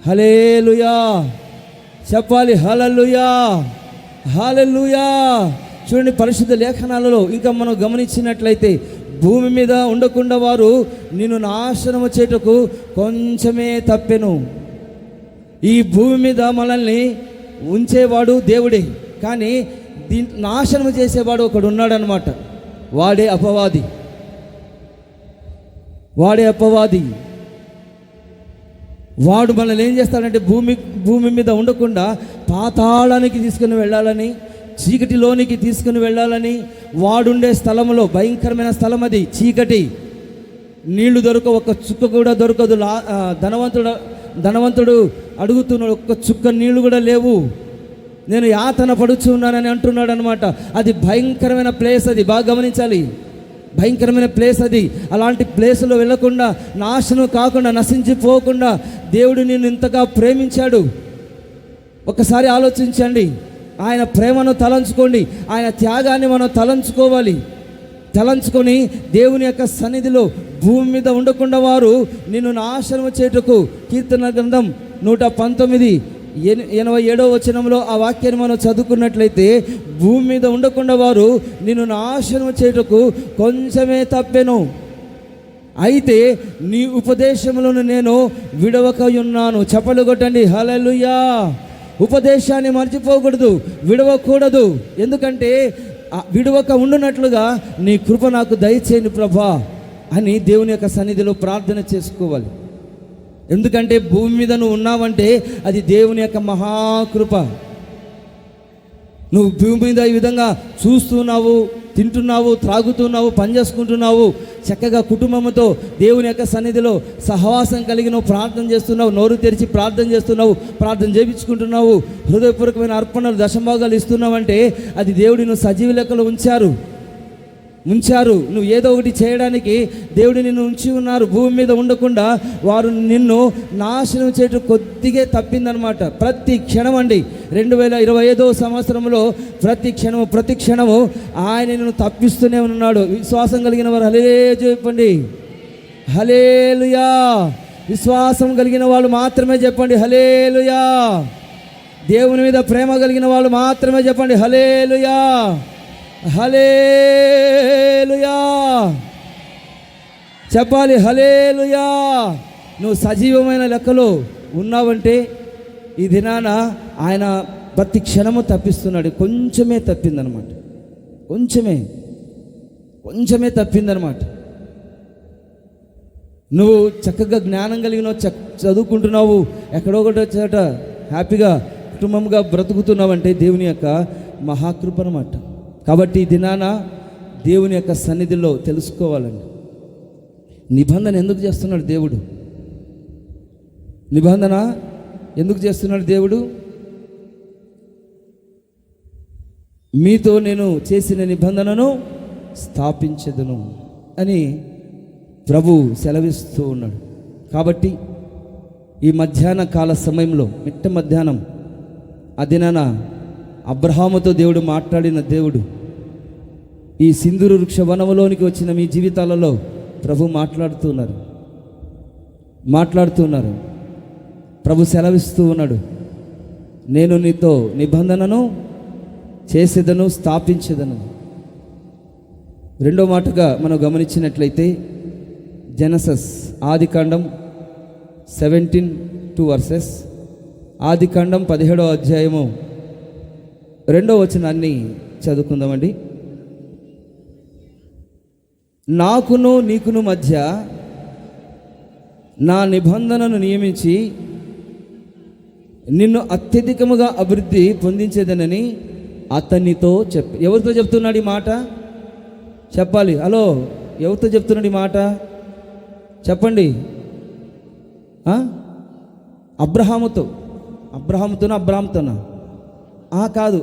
హల్లెలూయా. చెప్పాలి హల్లెలూయా, హల్లెలూయా. చూడండి, పరిశుద్ధ లేఖనాలలో ఇంకా మనం గమనించినట్లయితే భూమి మీద ఉండకుండా వారు నిన్ను నాశనము చేయుటకు కొంచెమే తప్పెను. ఈ భూమి మీద మనల్ని ఉంచేవాడు దేవుడే, కానీ నాశనం చేసేవాడు ఒకడు ఉన్నాడనమాట. వాడే అపవాది. వాడు మనల్ని ఏం చేస్తాడంటే భూమి మీద ఉండకుండా పాతాళానికి తీసుకుని వెళ్ళాలని, చీకటిలోనికి తీసుకుని వెళ్ళాలని, వాడుండే స్థలంలో భయంకరమైన స్థలం అది, చీకటి, నీళ్లు దొరకవు, ఒక్క చుక్క కూడా దొరకదు. ధనవంతుడు అడుగుతున్నాడు, ఒక్క చుక్క నీళ్లు కూడా లేవు, నేను యాతన పడుచున్నానని అంటున్నాడు అనమాట. అది భయంకరమైన ప్లేస్, అది బాగా గమనించాలి. భయంకరమైన ప్లేస్ అది. అలాంటి ప్లేసులో వెళ్ళకుండా, నాశనం కాకుండా, నశించిపోకుండా దేవుడు నిన్ను ఇంతగా ప్రేమించాడు. ఒకసారి ఆలోచించండి. ఆయన ప్రేమను తలంచుకోండి. ఆయన త్యాగాన్ని మనం తలంచుకొని దేవుని యొక్క సన్నిధిలో భూమి మీద ఉండకుండా వారు నిన్ను నాశనం చేయుటకు, కీర్తన గ్రంథం 119:87 వచనంలో ఆ వాక్యాన్ని మనం చదువుకున్నట్లయితే, భూమి మీద ఉండకుండా వారు నిన్ను నాశనం చేయుటకు కొంచెమే తప్పెను. అయితే నీ ఉపదేశములను నేను విడవక ఉన్నాను. చప్పలు కొట్టండి హల్లెలూయా. ఉపదేశాన్ని మర్చిపోకూడదు, విడవకూడదు. ఎందుకంటే విడవక ఉండునట్లుగా నీ కృప నాకు దయచేయని ప్రభా అని దేవుని యొక్క సన్నిధిలో ప్రార్థన చేసుకోవాలి. ఎందుకంటే భూమి మీద నువ్వు ఉన్నావంటే అది దేవుని యొక్క మహాకృప. నువ్వు భూమి మీద ఈ విధంగా చూస్తున్నావు, తింటున్నావు, త్రాగుతున్నావు, పని చేసుకుంటున్నావు, చక్కగా కుటుంబంతో దేవుని యొక్క సన్నిధిలో సహవాసం కలిగి నువ్వు ప్రార్థన చేస్తున్నావు, నోరు తెరిచి ప్రార్థన చేస్తున్నావు, ప్రార్థన చేయించుకుంటున్నావు, హృదయపూర్వకమైన అర్పణలు దశభాగాలు ఇస్తున్నావంటే అది దేవుడి నువ్వు సజీవ లెక్కలో ఉంచారు. నువ్వు ఏదో ఒకటి చేయడానికి దేవుడు నిన్ను ఉంచి ఉన్నారు. భూమి మీద ఉండకుండా వారు నిన్ను నాశనం చేయడం కొద్దిగా తప్పిందనమాట. ప్రతి క్షణం అండి, 2025 సంవత్సరంలో ప్రతి క్షణము ఆయన నిన్ను తప్పిస్తూనే ఉన్నాడు. విశ్వాసం కలిగిన వారు హల్లెలూయా చెప్పండి. హల్లెలూయా. విశ్వాసం కలిగిన వాళ్ళు మాత్రమే చెప్పండి హల్లెలూయా. దేవుని మీద ప్రేమ కలిగిన వాళ్ళు మాత్రమే చెప్పండి హల్లెలూయా, హల్లెలూయా. చెప్పాలి హల్లెలూయా. నువ్వు సజీవమైన లెక్కలో ఉన్నావంటే ఈ దినాన ఆయన ప్రతి క్షణము తప్పిస్తున్నాడు. కొంచెమే తప్పిందనమాట, కొంచెమే తప్పిందనమాట. నువ్వు చక్కగా జ్ఞానం కలిగినావు, చదువుకుంటున్నావు, ఎక్కడో ఒకటి చోట హ్యాపీగా కుటుంబంగా బ్రతుకుతున్నావంటే దేవుని యొక్క మహాకృప అన్నమాట. కాబట్టి ఈ దినాన దేవుని యొక్క సన్నిధిలో తెలుసుకోవాలండి. నిబంధన ఎందుకు చేస్తున్నాడు దేవుడు? నిబంధన ఎందుకు చేస్తున్నాడు దేవుడు? మీతో నేను చేసిన నిబంధనను స్థాపించెదను అని ప్రభు సెలవిస్తూ ఉన్నాడు. కాబట్టి ఈ మధ్యాహ్న కాల సమయంలో, మిట్ట మధ్యాహ్నం ఆ దినాన అబ్రహాముతో దేవుడు మాట్లాడిన దేవుడు ఈ సింధూరు వృక్ష వనములోనికి వచ్చిన మీ జీవితాలలో ప్రభు మాట్లాడుతున్నారు. ప్రభు సెలవిస్తూ ఉన్నాడు, నేను నీతో నిబంధనను చేసేదను, స్థాపించేదను. రెండో మాటగా మనం గమనించినట్లయితే జెనసిస్ ఆదికాండం 17:2 ఆదికాండం 17వ అధ్యాయము 2వ వచనాన్ని చదువుకుందామండి. నాకును నీకును మధ్య నా నిబంధనను నియమించి నిన్ను అత్యధికముగా అభివృద్ధి పొందించేదనని అతనితో ఎవరితో చెప్తున్నాడు ఈ మాట? చెప్పాలి. హలో, ఎవరితో చెప్తున్నాడు ఈ మాట? చెప్పండి. అబ్రహాముతోనా? కాదు,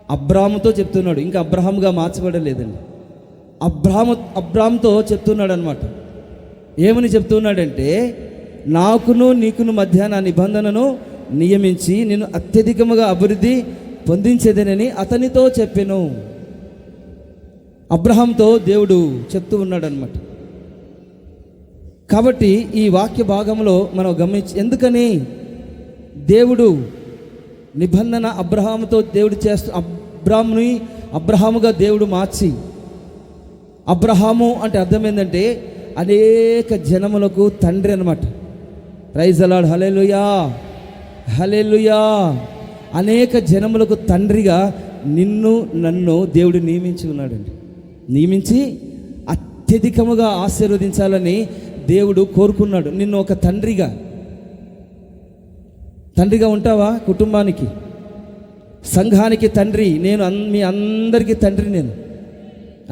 అబ్రాముతో చెప్తున్నాడు. ఇంకా అబ్రహాముగా మార్చబడలేదండి. అబ్రాముతో చెప్తున్నాడు అనమాట. ఏమని చెప్తున్నాడంటే, నాకును నీకును మధ్య నా నిబంధనను నియమించి నిన్ను అత్యధికముగా అభివృద్ధి పొందించేదనని అతనితో చెప్పెను. అబ్రహాంతో దేవుడు చెప్తూ ఉన్నాడు అనమాట. కాబట్టి ఈ వాక్య భాగంలో మనం గమనించి, ఎందుకని దేవుడు నిబంధన అబ్రహాముతో దేవుడు అబ్రహాముగా దేవుడు మార్చి, అబ్రహాము అంటే అర్థం ఏంటంటే అనేక జనములకు తండ్రి అన్నమాట. ప్రైజ్ ది లార్డ్, హల్లెలూయా హల్లెలూయా. అనేక జనములకు తండ్రిగా నిన్ను నన్ను దేవుడు నియమించి ఉన్నాడండి. నియమించి అత్యధికముగా ఆశీర్వదించాలని దేవుడు కోరుకున్నాడు. నిన్ను ఒక తండ్రిగా ఉంటావా? కుటుంబానికి, సంఘానికి తండ్రి. నేను మీ అందరికీ తండ్రి. నేను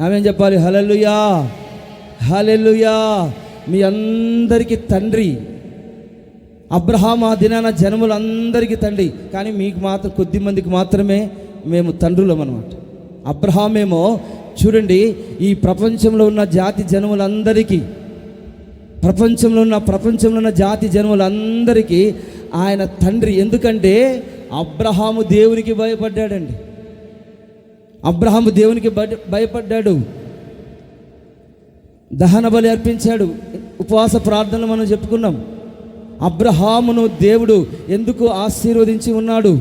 ఆమేన్ చెప్పాలి. హల్లెలూయా హల్లెలూయా. మీ అందరికీ తండ్రి. అబ్రహాము ఆ దినాన జనములందరికీ తండ్రి, కానీ మీకు మాత్రం కొద్ది మందికి మాత్రమే మేము తండ్రులం అన్నమాట. అబ్రహామేమో చూడండి, ఈ ప్రపంచంలో ఉన్న జాతి జనములందరికీ, ప్రపంచంలో ఉన్న జాతి జనములందరికీ ఆయన తండ్రి. ఎందుకంటే అబ్రహాము దేవునికి భయపడ్డాడండి. అబ్రహాము దేవునికి భయపడ్డాడు. దహన బలి అర్పించాడు. ఉపవాస ప్రార్థనలు మనం చెప్పుకున్నాం. అబ్రహామును దేవుడు ఎందుకు ఆశీర్వదించి ఉన్నాడు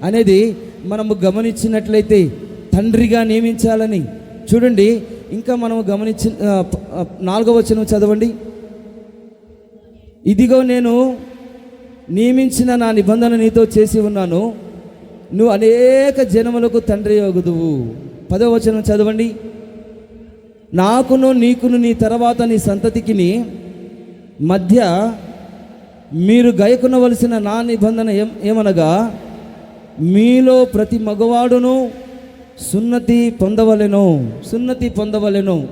అనేది మనము గమనించినట్లయితే తండ్రిగా నియమించాలని. చూడండి, ఇంకా మనము గమనించిన 4వ వచనం చదవండి. ఇదిగో నేను నియమించిన నా నిబంధన నీతో చేసి ఉన్నాను, నువ్వు అనేక జనములకు తండ్రి యొగుదువు. 10వ వచనం చదవండి. నాకును నీకును నీ తర్వాత నీ సంతతికిని మధ్య మీరు గైకొనవలసిన నా నిబంధన ఏమనగా, మీలో ప్రతి మగవాడును సున్నతి పొందవలెను.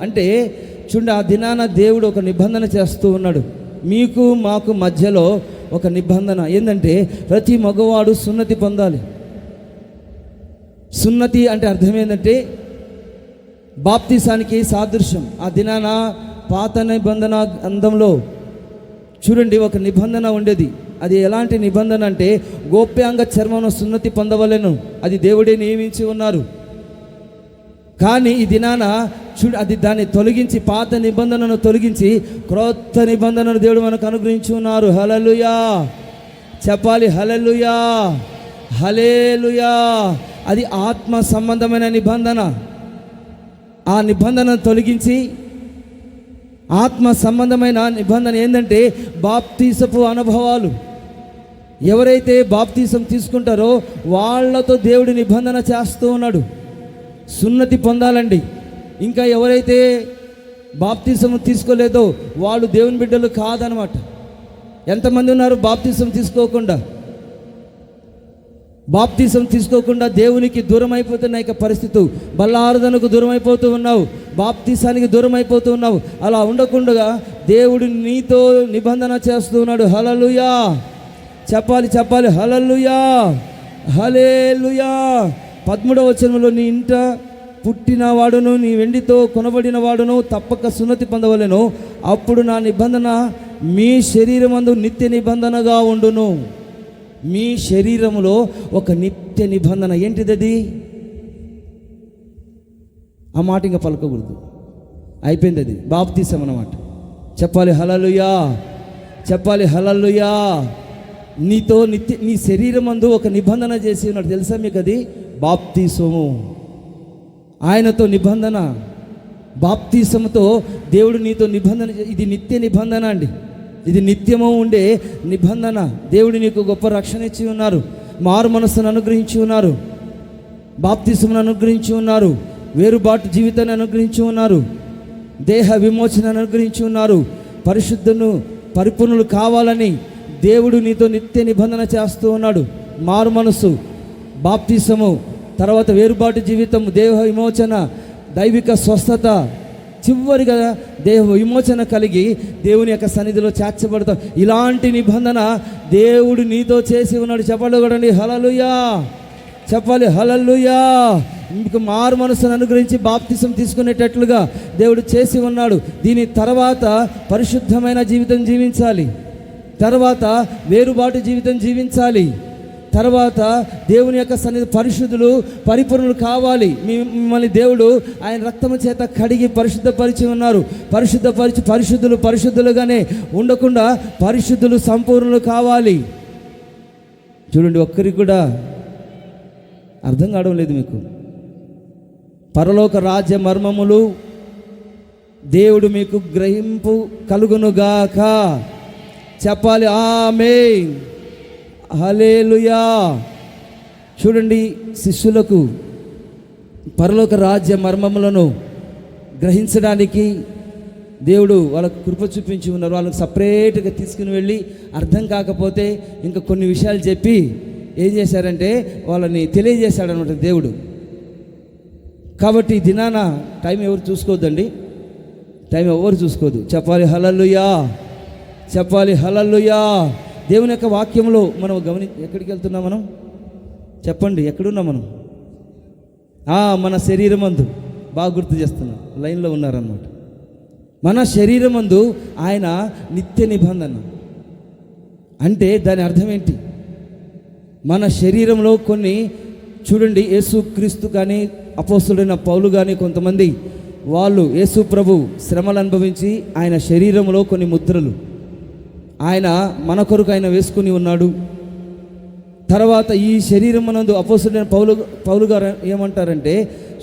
అంటే చూడండి, ఆ దినాన దేవుడు ఒక నిబంధన చేస్తూ ఉన్నాడు. మీకు మాకు మధ్యలో ఒక నిబంధన ఏంటంటే ప్రతి మగవాడు సున్నతి పొందాలి. సున్నతి అంటే అర్థం ఏంటంటే బాప్తీసానికి సాదృశ్యం. ఆ దినాన పాత నిబంధన గ్రంథంలో చూడండి ఒక నిబంధన ఉండేది. అది ఎలాంటి నిబంధన అంటే గోప్యాంగ చర్మం సున్నతి పొందవలెను. అది దేవుడే నియమించి ఉన్నారు. కానీ ఈ దినాన అది దాన్ని తొలగించి, పాత నిబంధనను తొలగించి క్రొత్త నిబంధనను దేవుడు మనకు అనుగ్రహించి ఉన్నారు. హల్లెలూయా చెప్పాలి. హల్లెలూయా హల్లెలూయా. అది ఆత్మ సంబంధమైన నిబంధన. ఆ నిబంధనను తొలగించి ఆత్మ సంబంధమైన నిబంధన ఏంటంటే బాప్తీసపు అనుభవాలు. ఎవరైతే బాప్తీసం తీసుకుంటారో వాళ్ళతో దేవుడు నిబంధన చేస్తూ ఉన్నాడు. సున్నతి పొందాలండి. ఇంకా ఎవరైతే బాప్తీసం తీసుకోలేదో వాళ్ళు దేవుని బిడ్డలు కాదనమాట. ఎంతమంది ఉన్నారు బాప్తీసం తీసుకోకుండా దేవునికి దూరం అయిపోతున్న పరిస్థితి. బల్లారదనకు దూరం అయిపోతూ ఉన్నావు, బాప్తీసానికి దూరం అయిపోతూ ఉన్నావు. అలా ఉండకుండా దేవుడు నీతో నిబంధన చేస్తూ ఉన్నాడు. హల్లెలూయా చెప్పాలి. హల్లెలూయా హల్లెలూయా. 13వ వచనంలో నీ ఇంట పుట్టిన వాడును నీ వెండితో కొనబడిన వాడును తప్పక సున్నతి పొందవలెను, అప్పుడు నా నిబంధన మీ శరీరమందు నిత్య నిబంధనగా ఉండును. మీ శరీరములో ఒక నిత్య నిబంధన. ఏంటిది అది? ఆ మాట ఇంకా పలకకూడదు, అయిపోయింది. అది బాప్తీసం అన్నమాట. చెప్పాలి హల్లెలూయా. నీతో నీ శరీరమందు ఒక నిబంధన చేసి ఉన్నాడు. తెలుసా మీకు? అది బాప్తీసము. ఆయనతో నిబంధన, బాప్తీసముతో దేవుడు నీతో నిబంధన. ఇది నిత్య నిబంధన అండి. ఇది నిత్యము ఉండే నిబంధన. దేవుడు నీకు గొప్ప రక్షణ ఇచ్చి ఉన్నారు, మారు మనస్సును అనుగ్రహించి ఉన్నారు, బాప్తీసమును అనుగ్రహించి ఉన్నారు, వేరుబాటు జీవితాన్ని అనుగ్రహించి ఉన్నారు, దేహ విమోచన అనుగ్రహించి ఉన్నారు. పరిపూర్ణులు కావాలని దేవుడు నీతో నిత్య నిబంధన చేస్తూ ఉన్నాడు. మారు మనస్సు, బాప్తీసము, తర్వాత వేరుబాటు జీవితం, దేహ విమోచన, దైవిక స్వస్థత, చివరిగా దేహ విమోచన కలిగి దేవుని యొక్క సన్నిధిలో చేర్చబడతాం. ఇలాంటి నిబంధన దేవుడు నీతో చేసి ఉన్నాడు. చెప్పగలండి హల్లెలూయా. చెప్పాలి హల్లెలూయా. మీకు మారు మనసును అనుగ్రహించి బాప్తిసం తీసుకునేటట్లుగా దేవుడు చేసి ఉన్నాడు. దీని తర్వాత పరిశుద్ధమైన జీవితం జీవించాలి, తర్వాత వేరుబాటు జీవితం జీవించాలి, తర్వాత దేవుని యొక్క సన్నిధి పరిశుద్ధులు పరిపూర్ణులు కావాలి. మిమ్మల్ని దేవుడు ఆయన రక్తము చేత కడిగి పరిశుద్ధపరిచి ఉన్నారు. పరిశుద్ధులుగానే ఉండకుండా పరిశుద్ధులు సంపూర్ణులు కావాలి. చూడండి, ఒక్కరికి కూడా అర్థం కావడం లేదు మీకు. పరలోక రాజ్య మర్మములు దేవుడు మీకు గ్రహింపు కలుగునుగాక. చెప్పాలి ఆమేన్, హల్లెలూయా. చూడండి, శిష్యులకు పరలోక రాజ్య మర్మములను గ్రహించడానికి దేవుడు వాళ్ళకు కృప చూపించి ఉన్నారు. వాళ్ళకి సపరేట్గా తీసుకుని వెళ్ళి అర్థం కాకపోతే ఇంకా కొన్ని విషయాలు చెప్పి ఏం చేశారంటే వాళ్ళని తెలియజేశాడనమాట దేవుడు. కాబట్టి దినాన టైం ఎవరు చూసుకోవద్దండి, టైం ఎవరు చూసుకోదు. చెప్పాలి హల్లెలూయా, చెప్పాలి హల్లెలూయా. దేవుని యొక్క వాక్యంలో మనం ఎక్కడికి వెళ్తున్నాం మనం? చెప్పండి, ఎక్కడున్నాం మనం? మన శరీరమందు. బాగా గుర్తు చేస్తున్నాం, లైన్లో ఉన్నారన్నమాట. మన శరీరమందు ఆయన నిత్య నిబంధన అంటే దాని అర్థం ఏంటి? మన శరీరంలో కొన్ని చూడండి, యేసుక్రీస్తు కానీ అపోస్తలుడైన పౌలు కానీ కొంతమంది వాళ్ళు యేసు ప్రభు శ్రమలు అనుభవించి ఆయన శరీరంలో కొన్ని ముద్రలు ఆయన మన కొరకు ఆయన వేసుకుని ఉన్నాడు. తర్వాత ఈ శరీరం నందు అపోస్తలుడైన పౌలు గారు ఏమంటారంటే,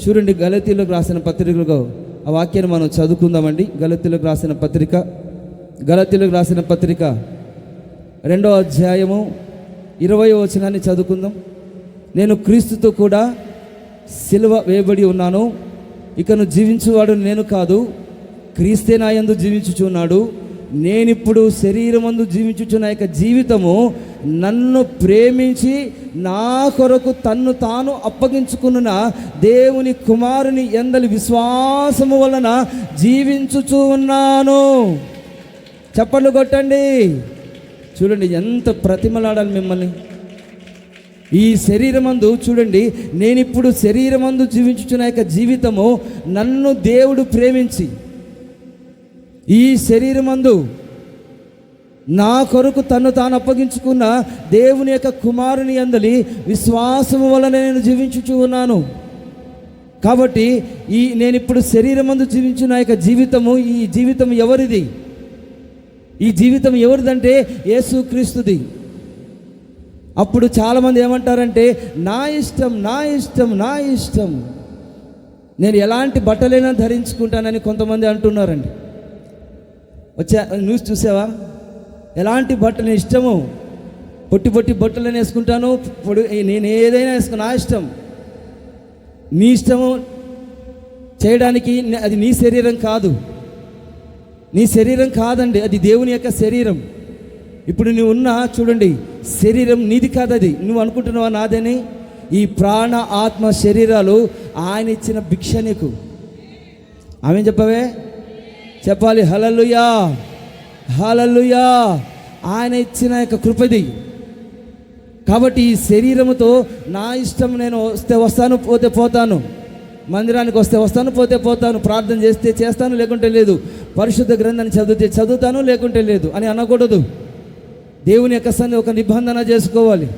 చూడండి, గలతీయులకు రాసిన పత్రికలో ఆ వాక్యాన్ని మనం చదువుకుందామండి. గలతీయులకు రాసిన పత్రిక 2వ అధ్యాయము 20వ వచనాన్ని చదువుకుందాం. నేను క్రీస్తుతో కూడా సిలువ వేయబడి ఉన్నాను, ఇకను జీవించువాడు నేను కాదు, క్రీస్తే నా యందు జీవించుచున్నాడు. నేనిప్పుడు శరీరమందు జీవించుచున్న యొక్క జీవితము నన్ను ప్రేమించి నా కొరకు తన్ను తాను అప్పగించుకున్న దేవుని కుమారుని యందలి విశ్వాసము వలన జీవించుచు ఉన్నాను. చప్పట్లు కొట్టండి. చూడండి, ఎంత ప్రతిమలాడాలి మిమ్మల్ని. ఈ శరీరమందు చూడండి, నేనిప్పుడు శరీరమందు జీవించుచున్న యొక్క జీవితము నన్ను దేవుడు ప్రేమించి ఈ శరీరమందు నా కొరకు తన్ను తాను అప్పగించుకున్న దేవుని యొక్క కుమారుని యందలి విశ్వాసము వలన నేను జీవించుచు ఉన్నాను. కాబట్టి నేనిప్పుడు శరీరమందు జీవించిన యొక్క జీవితము, ఈ జీవితం ఎవరిది? ఈ జీవితం ఎవరిదంటే యేసుక్రీస్తుది. అప్పుడు చాలామంది ఏమంటారంటే, నా ఇష్టం, నా ఇష్టం, నా ఇష్టం, నేను ఎలాంటి బట్టలైనా ధరించుకుంటానని కొంతమంది అంటున్నారండి. న్యూస్ చూసావా? ఎలాంటి బట్టలు ఇష్టము, పొట్టి బట్టలను వేసుకుంటాను, నేను ఏదైనా వేసుకుని నా ఇష్టం. నీ ఇష్టము చేయడానికి అది నీ శరీరం కాదు, నీ శరీరం కాదండి, అది దేవుని యొక్క శరీరం. ఇప్పుడు నువ్వు ఉన్నా చూడండి, శరీరం నీది కాదు, అది నువ్వు అనుకుంటున్నావా నాదని. ఈ ప్రాణ ఆత్మ శరీరాలు ఆయన ఇచ్చిన భిక్ష నీకు. ఆమె చెప్పవే, చెప్పాలి హల్లెలూయా, హల్లెలూయా. ఆయన ఇచ్చిన యొక్క కృపది. కాబట్టి ఈ శరీరముతో నా ఇష్టం, నేను వస్తే వస్తాను, పోతే పోతాను, మందిరానికి వస్తే వస్తాను, పోతే పోతాను, ప్రార్థన చేస్తే చేస్తాను, లేకుంటే లేదు, పరిశుద్ధ గ్రంథాన్ని చదివితే చదువుతాను, లేకుంటే లేదు అని అనకూడదు. దేవుని యొక్క సన్నిధిలో ఒక నిబంధన చేసుకోవాలి.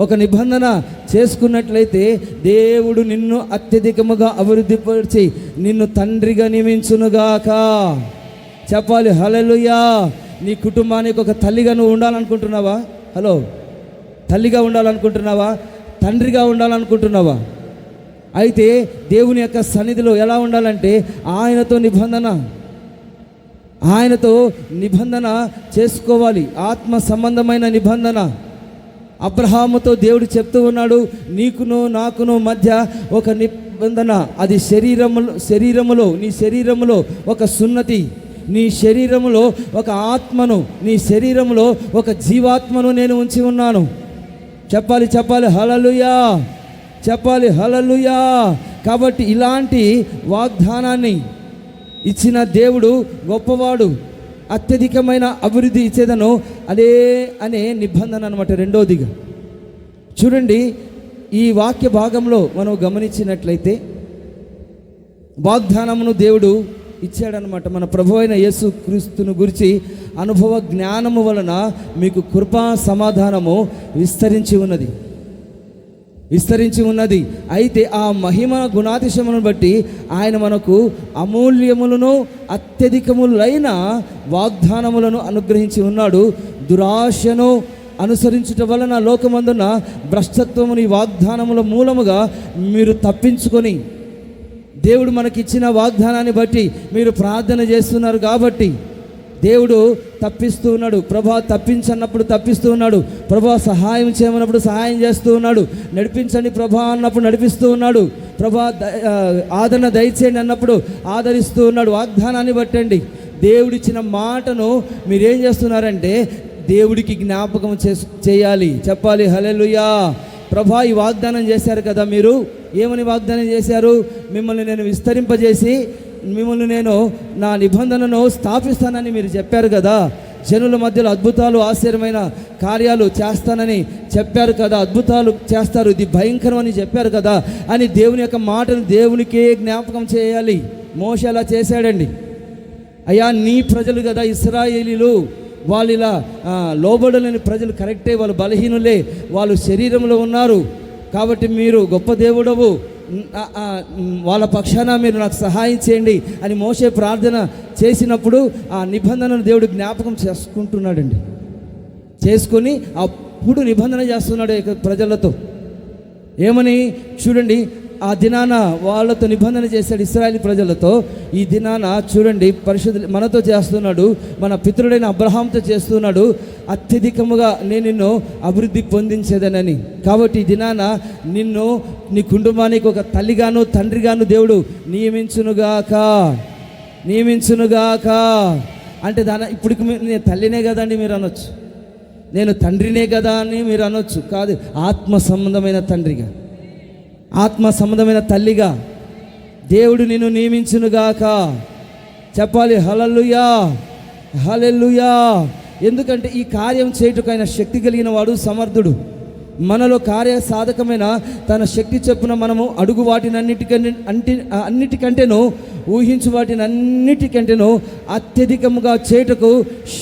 ఒక నిబంధన చేసుకున్నట్లయితే దేవుడు నిన్ను అత్యధికముగా అభివృద్ధిపరిచి నిన్ను తండ్రిగా నియమించునుగాక. చెప్పాలి హల్లెలూయా. నీ కుటుంబానికి ఒక తల్లిగా నువ్వు ఉండాలనుకుంటున్నావా? హలో, తల్లిగా ఉండాలనుకుంటున్నావా? తండ్రిగా ఉండాలనుకుంటున్నావా? అయితే దేవుని యొక్క సన్నిధిలో ఎలా ఉండాలంటే ఆయనతో నిబంధన చేసుకోవాలి. ఆత్మ సంబంధమైన నిబంధన. అబ్రహాముతో దేవుడు చెప్తూ ఉన్నాడు, నీకును నాకును మధ్య ఒక నిబంధన. అది శరీరములో నీ శరీరములో ఒక సున్నతి, నీ శరీరములో ఒక ఆత్మను, నీ శరీరములో ఒక జీవాత్మను నేను ఉంచి ఉన్నాను. చెప్పాలి హల్లెలూయా, చెప్పాలి హల్లెలూయా. కాబట్టి ఇలాంటి వాగ్దానాన్ని ఇచ్చిన దేవుడు గొప్పవాడు. అత్యధికమైన అభివృద్ధి ఇచ్చేదను అనే నిబంధన అనమాట. రెండోదిగా చూడండి, ఈ వాక్య భాగంలో మనం గమనించినట్లయితే వాగ్దానమును దేవుడు ఇచ్చాడనమాట. మన ప్రభు అయిన యేసు క్రీస్తును గురించి అనుభవ జ్ఞానము వలన మీకు కృపా సమాధానము విస్తరించి ఉన్నది. అయితే ఆ మహిమ గుణాతిశములను బట్టి ఆయన మనకు అమూల్యములను అత్యధికములైన వాగ్దానములను అనుగ్రహించి ఉన్నాడు. దురాశను అనుసరించుట వలన లోకమందున భ్రష్టత్వముని వాగ్దానముల మూలముగా మీరు తప్పించుకొని, దేవుడు మనకిచ్చిన వాగ్దానాన్ని బట్టి మీరు ప్రార్థన చేస్తున్నారు కాబట్టి దేవుడు తప్పిస్తూ ఉన్నాడు. ప్రభా తప్పించన్నప్పుడు తప్పిస్తూ ఉన్నాడు. ప్రభా సహాయం చేయమన్నప్పుడు సహాయం చేస్తూ ఉన్నాడు. నడిపించండి ప్రభా అన్నప్పుడు నడిపిస్తూ ఉన్నాడు. ప్రభా ఆదరణ దయచేయండి అన్నప్పుడు ఆదరిస్తూ ఉన్నాడు. వాగ్దానాన్ని బట్టండి. దేవుడిచ్చిన మాటను మీరేం చేస్తున్నారంటే దేవుడికి జ్ఞాపకం చేయాలి. చెప్పాలి హల్లెలూయా. ప్రభా ఈ వాగ్దానం చేశారు కదా, మీరు ఏమని వాగ్దానం చేశారు? మిమ్మల్ని నేను విస్తరింపజేసి మిమ్మల్ని నేను నా నిబంధనను స్థాపిస్తానని మీరు చెప్పారు కదా. జనుల మధ్యలో అద్భుతాలు ఆశ్చర్యమైన కార్యాలు చేస్తానని చెప్పారు కదా. అద్భుతాలు చేస్తారు, ఇది భయంకరం అని చెప్పారు కదా అని దేవుని యొక్క మాటను దేవునికే జ్ఞాపకం చేయాలి. మోషే అలా చేశాడండి. అయ్యా నీ ప్రజలు కదా ఇశ్రాయేలీలు, వాళ్ళు ఇలా లోబడలేని ప్రజలు కరెక్టే, వాళ్ళు బలహీనులే, వాళ్ళు శరీరంలో ఉన్నారు కాబట్టి మీరు గొప్ప దేవుడవు, వాళ్ళ పక్షాన మీరు నాకు సహాయం చేయండి అని మోషే ప్రార్థన చేసినప్పుడు ఆ నిబంధనను దేవుడు జ్ఞాపకం చేసుకుంటున్నాడండి. చేసుకొని అప్పుడు నిబంధన చేస్తున్నాడు ప్రజలతో. ఏమని చూడండి, ఆ దినాన వాళ్ళతో నిబంధన చేశాడు ఇశ్రాయేల్ ప్రజలతో. ఈ దినాన చూడండి పరిశుద్ధ మనతో చేస్తున్నాడు, మన పితరుడైన అబ్రహాంతో చేస్తున్నాడు. అత్యధికముగా నేను నిన్ను అభివృద్ధి పొందించేదనని. కాబట్టి ఈ దినాన నిన్ను నీ కుటుంబానికి ఒక తల్లిగాను తండ్రిగాను దేవుడు నియమించునుగాక. అంటే ఇప్పటికి నేను తల్లినే కదా అండి మీరు అనొచ్చు, నేను తండ్రినే కదా అని మీరు అనొచ్చు. కాదు, ఆత్మ సంబంధమైన తండ్రిగా, ఆత్మ సంబంధమైన తల్లిగా దేవుడు నిన్ను నియమించునుగాక. చెప్పాలి హల్లెలూయా, హల్లెలూయా. ఎందుకంటే ఈ కార్యం చేయుటకు ఆయన శక్తి కలిగిన వాడు, సమర్థుడు. మనలో కార్య సాధకమైన తన శక్తి చొప్పున మనము అడుగు అన్నిటికంటేనూ ఊహించు అన్నిటికంటేనూ అత్యధికముగా చేయుటకు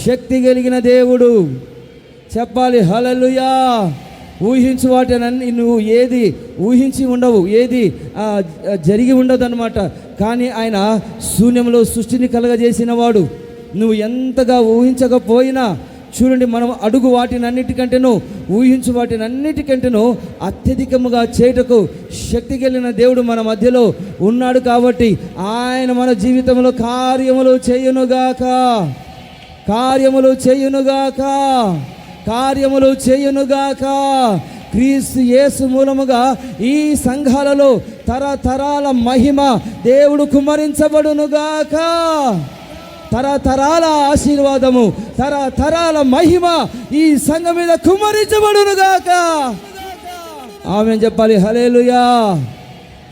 శక్తి కలిగిన దేవుడు. చెప్పాలి హల్లెలూయా. ఊహించు వాటినన్నీ నువ్వు ఏది ఊహించి ఉండవు, ఏది జరిగి ఉండదు అన్నమాట. కానీ ఆయన శూన్యంలో సృష్టిని కలగజేసిన వాడు. నువ్వు ఎంతగా ఊహించకపోయినా చూడండి, మనం అడుగు వాటినన్నిటికంటేనూ ఊహించు వాటినన్నిటికంటేనూ అత్యధికముగా చేయుటకు శక్తి కలిగిన దేవుడు మన మధ్యలో ఉన్నాడు. కాబట్టి ఆయన మన జీవితంలో కార్యములు చేయునుగాక. క్రీస్తు యేసు మూలముగా ఈ సంఘాలలో తరతరాల మహిమ దేవుడు కుమ్మరించబడునుగాక. తరతరాల ఆశీర్వాదము, తరతరాల మహిమ ఈ సంఘం మీద కుమ్మరించబడునుగాక. ఆమేన్ చెప్పాలి హల్లెలూయా.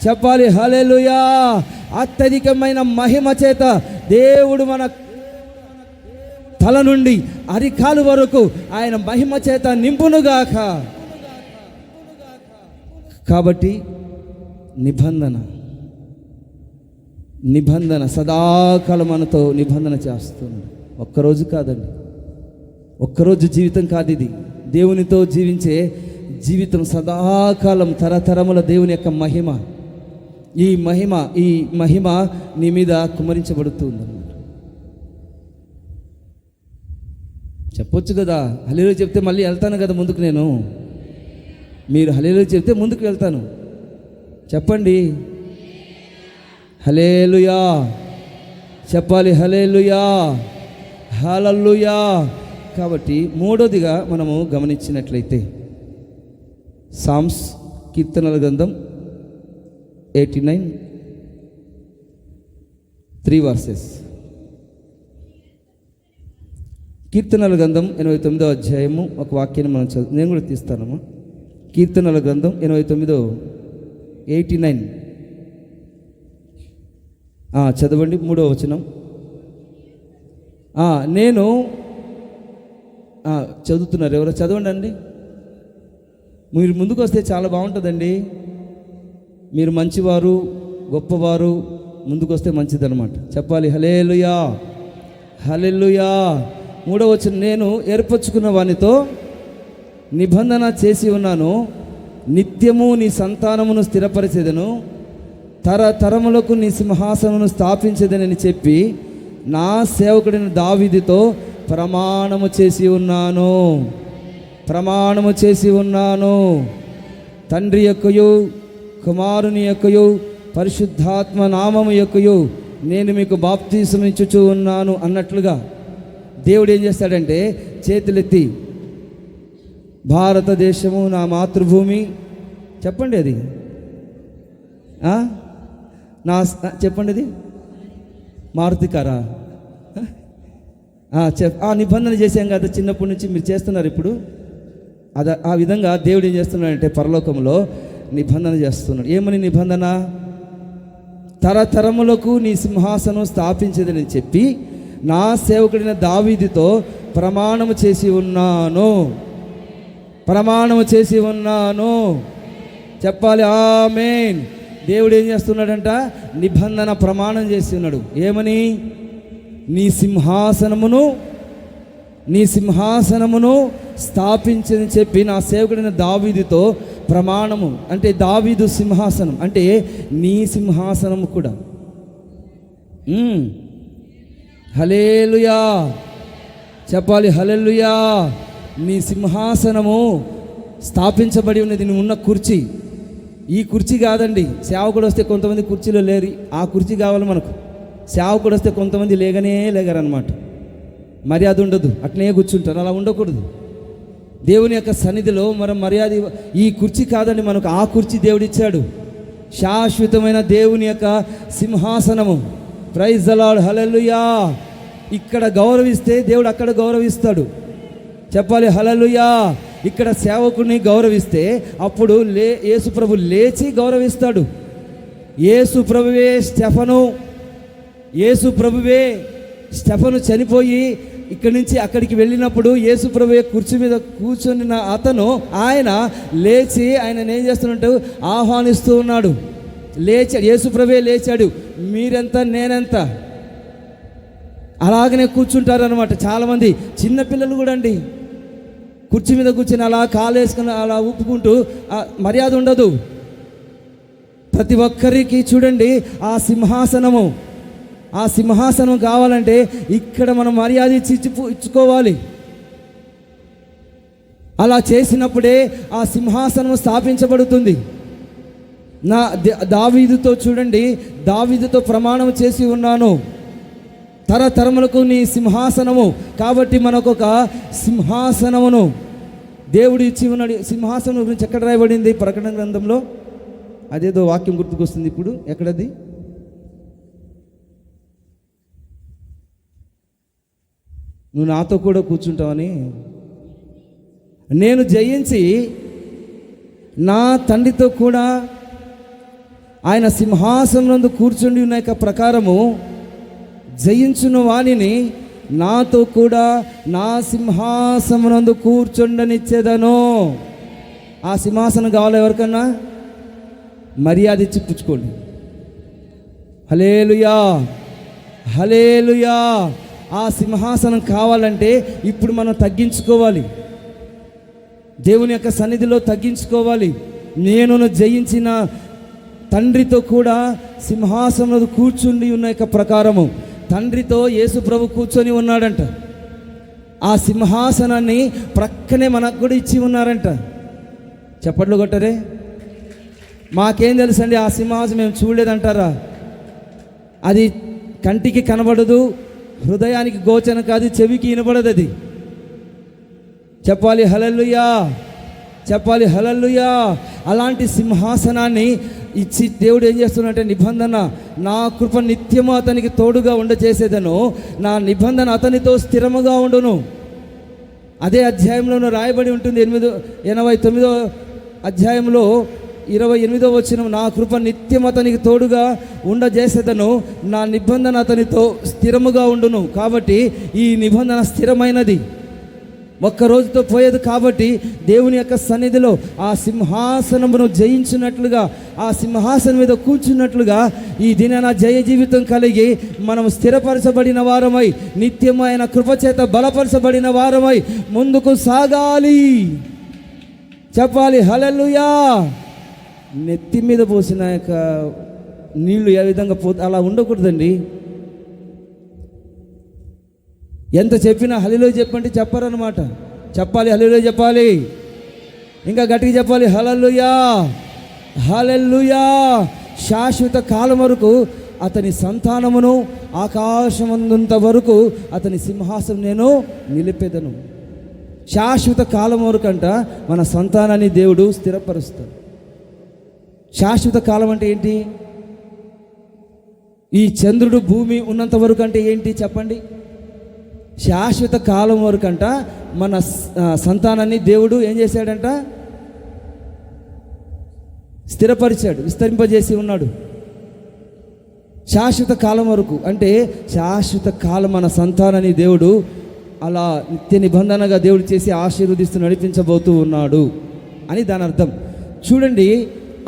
చెప్పాలి హల్లెలూయా. అత్యధికమైన మహిమ చేత దేవుడు మన తల నుండి అరికాలు వరకు ఆయన మహిమ చేత నింపునుగాక. కాబట్టి నిబంధన సదాకాలం మనతో నిబంధన చేస్తుంది. ఒక్కరోజు కాదండి, ఒక్కరోజు జీవితం కాదు ఇది. దేవునితో జీవించే జీవితం సదాకాలం, తరతరముల దేవుని యొక్క మహిమ, ఈ మహిమ నీ మీద కుమ్మరించబడుతుంది అన్నమాట. చెప్పొచ్చు కదా, హల్లెలూయా చెప్తే మళ్ళీ వెళ్తాను కదా ముందుకు. మీరు హల్లెలూయా చెప్తే ముందుకు వెళ్తాను. చెప్పండి హల్లెలూయా. చెప్పాలి హల్లెలూయా, హల్లెలూయా. కాబట్టి మూడోదిగా మనము గమనించినట్లయితే సామ్స్ కీర్తనల గ్రంథం 89 3 వర్సెస్. కీర్తనల గ్రంథం 89వ అధ్యాయము ఒక వాక్యాన్ని మనం చదువు, నేను కూడా తీస్తానమ్మా. కీర్తనల గ్రంథం 89 చదవండి 3వ వచనం. నేను చదువుతున్నారు ఎవరో చదవండి అండి. మీరు ముందుకు వస్తే చాలా బాగుంటుందండి. మీరు మంచివారు, గొప్పవారు, ముందుకు వస్తే మంచిదన్నమాట. చెప్పాలి హల్లెలూయా, హల్లెలూయా. 3వ వచనం, నేను ఏర్పరచుకున్న వానితో నిబంధన చేసి ఉన్నాను, నిత్యము నీ సంతానమును స్థిరపరిచేదను, తరతరములకు నీ సింహాసనమును స్థాపించేదనని చెప్పి నా సేవకుడైన దావీదుతో ప్రమాణము చేసి ఉన్నాను. ప్రమాణము చేసి ఉన్నాను. తండ్రి యొక్కయు కుమారుని యొక్కయు పరిశుద్ధాత్మ నామము యొక్కయు నేను మీకు బాప్తీసం ఇచ్చుచూ ఉన్నాను అన్నట్లుగా దేవుడు ఏం చేస్తాడంటే చేతులెత్తి భారతదేశము నా మాతృభూమి, చెప్పండి అది చెప్పండి అది మారుతికారా నిబంధన చేశాం కదా చిన్నప్పటి నుంచి, మీరు చేస్తున్నారు ఇప్పుడు. ఆ విధంగా దేవుడు ఏం చేస్తున్నాడంటే పరలోకంలో నిబంధన చేస్తున్నాడు. ఏమని నిబంధన? తరతరములకు నీ సింహాసనం స్థాపించదని చెప్పి నా సేవకుడైన దావీదుతో ప్రమాణము చేసి ఉన్నాను. ప్రమాణము చేసి ఉన్నాను చెప్పాలి. ఆమేన్. దేవుడు ఏం చేస్తున్నాడంట? నిబంధన ప్రమాణం చేసి ఉన్నాడు. ఏమని? నీ సింహాసనమును స్థాపించని చెప్పి నా సేవకుడైన దావీదుతో ప్రమాణము. అంటే దావీదు సింహాసనం అంటే నీ సింహాసనము కూడా. హల్లెలూయా చెప్పాలి. హల్లెలూయా. నీ సింహాసనము స్థాపించబడి ఉన్నది. నువ్వు ఉన్న కుర్చీ ఈ కుర్చీ కాదండి. సేవకుడు వస్తే కొంతమంది కుర్చీలో లేరు, ఆ కుర్చీ కావాలి మనకు. సేవకుడు వస్తే కొంతమంది లేగరనమాట. మర్యాద ఉండదు, అట్లనే కూర్చుంటారు. అలా ఉండకూడదు. దేవుని యొక్క సన్నిధిలో మనం మర్యాద. ఈ కుర్చీ కాదండి మనకు, ఆ కుర్చీ దేవుడు ఇచ్చాడు. శాశ్వతమైన దేవుని యొక్క సింహాసనము. Praise the Lord. హల్లెలూయా. ఇక్కడ గౌరవిస్తే దేవుడు అక్కడ గౌరవిస్తాడు. చెప్పాలి. హల్లెలూయా. ఇక్కడ సేవకుని గౌరవిస్తే అప్పుడు యేసు ప్రభు లేచి గౌరవిస్తాడు. యేసు ప్రభువే స్టెఫను చనిపోయి ఇక్కడి నుంచి అక్కడికి వెళ్ళినప్పుడు యేసు ప్రభువే కుర్చీ మీద కూర్చొని ఆయన లేచి ఆయన ఏం చేస్తున్నట్టు ఆహ్వానిస్తూ ఉన్నాడు. లేచాడు, యేసు ప్రభువే లేచాడు. మీరెంత నేనెంత అలాగనే కూర్చుంటారు అనమాట. చాలామంది చిన్నపిల్లలు కూడా అండి కుర్చీ మీద కూర్చొని అలా కాలు వేసుకుని అలా ఊపుకుంటూ మర్యాద ఉండదు. ప్రతి ఒక్కరికి చూడండి ఆ సింహాసనం కావాలంటే ఇక్కడ మనం మర్యాద ఇచ్చుకోవాలి. అలా చేసినప్పుడే ఆ సింహాసనం స్థాపించబడుతుంది. దావీదుతో చూడండి, దావీదుతో ప్రమాణం చేసి ఉన్నాను తరతరములకు నీ సింహాసనము. కాబట్టి మనకొక సింహాసనమును దేవుడు ఇచ్చి ఉన్నాడు. సింహాసనం గురించి ఎక్కడ రాయబడింది? ప్రకటన గ్రంథంలో. అదేదో వాక్యం గుర్తుకొస్తుంది ఇప్పుడు. ఎక్కడది? నువ్వు నాతో కూడా కూర్చుంటావని. నేను జయించి నా తండ్రితో కూడా ఆయన సింహాసనం కూర్చుండి ఉన్న ప్రకారము జయించున్న వాణిని నాతో కూడా నా సింహాసనమునందు కూర్చుండనిచ్చేదను. ఆ సింహాసనం కావాలి ఎవరికన్నా? మర్యాద ఇచ్చి పుచ్చుకోండి. హల్లెలూయా. హల్లెలూయా. ఆ సింహాసనం కావాలంటే ఇప్పుడు మనం తగ్గించుకోవాలి. దేవుని యొక్క సన్నిధిలో తగ్గించుకోవాలి. నేను జయించిన తండ్రితో కూడా సింహాసనం కూర్చుండి ఉన్న ప్రకారము తండ్రితో యేసు ప్రభు కూర్చొని ఉన్నాడంట. ఆ సింహాసనాన్ని ప్రక్కనే మనకు కూడా ఇచ్చి ఉన్నారంట. చప్పట్లు కొట్టరే. మాకేం తెలుసండి ఆ సింహాసనం, మేము చూడలేదంటారా? అది కంటికి కనబడదు, హృదయానికి గోచరం కాదు, చెవికి వినబడదు. అది చెప్పాలి. హల్లెలూయా. చెప్పాలి. హల్లెలూయా. అలాంటి సింహాసనాన్ని ఇచ్చి దేవుడు ఏం చేస్తున్నాడంటే నిబంధన, నా కృప నిత్యము అతనికి తోడుగా ఉండచేసేదను, నా నిబంధన అతనితో స్థిరముగా ఉండును. అదే అధ్యాయంలోనూ రాయబడి ఉంటుంది. 89వ అధ్యాయంలో 28వ వచనం, నా కృప నిత్యం అతనికి తోడుగా ఉండజేసేదను, నా నిబంధన అతనితో స్థిరముగా ఉండును. కాబట్టి ఈ నిబంధన స్థిరమైనది, ఒక్కరోజుతో పోయేది. కాబట్టి దేవుని యొక్క సన్నిధిలో ఆ సింహాసనమును జయించినట్లుగా, ఆ సింహాసనం మీద కూర్చున్నట్లుగా ఈ దినాన జయ జీవితం కలిగి మనం స్థిరపరచబడిన వారమై, నిత్యమైన కృపచేత బలపరచబడిన వారమై ముందుకు సాగాలి. చెప్పాలి. హల్లెలూయా. నెత్తి మీద పోసిన యొక్క నీళ్లు ఏ విధంగా అలా ఉండకూడదండి. ఎంత చెప్పినా హల్లెలూయా చెప్పండి చెప్పారనమాట. చెప్పాలి, హల్లెలూయా చెప్పాలి. ఇంకా గట్టిగా చెప్పాలి, హల్లెలూయా, హల్లెలూయా. శాశ్వత కాలం వరకు అతని సంతానమును ఆకాశమందుంత వరకు అతని సింహాసనం నేను నిలిపెదను. శాశ్వత కాలం వరకు అంట మన సంతానాన్ని దేవుడు స్థిరపరుస్తాడు. శాశ్వత కాలం అంటే ఏంటి? ఈ చంద్రుడు భూమి ఉన్నంత వరకు అంటే ఏంటి చెప్పండి? శాశ్వత కాలం వరకు అంట మన సంతానాన్ని దేవుడు ఏం చేశాడంట? స్థిరపరిచాడు, విస్తరింపజేసి ఉన్నాడు. శాశ్వత కాలం వరకు అంటే శాశ్వత కాలం మన సంతానాన్ని దేవుడు అలా నిత్య నిబంధనగా దేవుడు చేసి ఆశీర్వదిస్తూ నడిపించబోతూ ఉన్నాడు అని దాని అర్థం. చూడండి,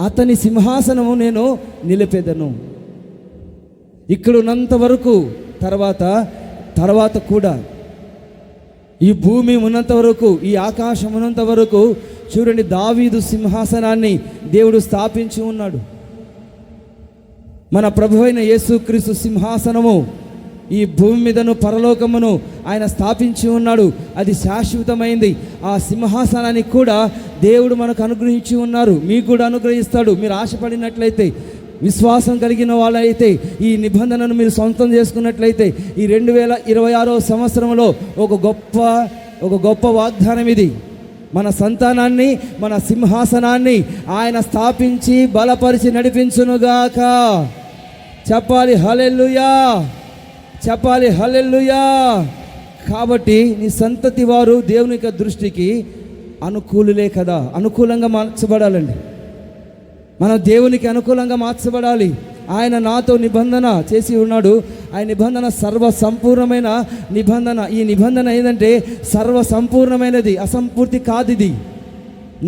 అతని సింహాసనము నేను నిలిపెదను. ఇక్కడ ఉన్నంత వరకు, తర్వాత కూడా ఈ భూమి ఉన్నంత వరకు, ఈ ఆకాశం ఉన్నంత వరకు చూడండి, దావీదు సింహాసనాన్ని దేవుడు స్థాపించి ఉన్నాడు. మన ప్రభువైన యేసుక్రీస్తు సింహాసనము ఈ భూమి మీదను పరలోకమును ఆయన స్థాపించి ఉన్నాడు. అది శాశ్వతమైంది. ఆ సింహాసనాన్ని కూడా దేవుడు మనకు అనుగ్రహించి ఉన్నారు. మీకు కూడా అనుగ్రహిస్తాడు. మీరు ఆశపడినట్లయితే, విశ్వాసం కలిగిన వాళ్ళైతే, ఈ నిబంధనను మీరు సొంతం చేసుకున్నట్లయితే, ఈ 2026 సంవత్సరంలో ఒక గొప్ప వాగ్దానం ఇది. మన సంతానాన్ని, మన సింహాసనాన్ని ఆయన స్థాపించి బలపరిచి నడిపించునుగాక. చెప్పాలి హల్లెలూయా, చెప్పాలి హల్లెలూయా. కాబట్టి నీ సంతతి వారు దేవుని యొక్క దృష్టికి అనుకూలులే కదా. అనుకూలంగా మార్చబడాలండి. మనం దేవునికి అనుకూలంగా మార్చబడాలి. ఆయన నాతో నిబంధన చేసి ఉన్నాడు. ఆ నిబంధన సర్వ సంపూర్ణమైన నిబంధన. ఈ నిబంధన ఏంటంటే సర్వ సంపూర్ణమైనది, అసంపూర్తి కాదు ఇది.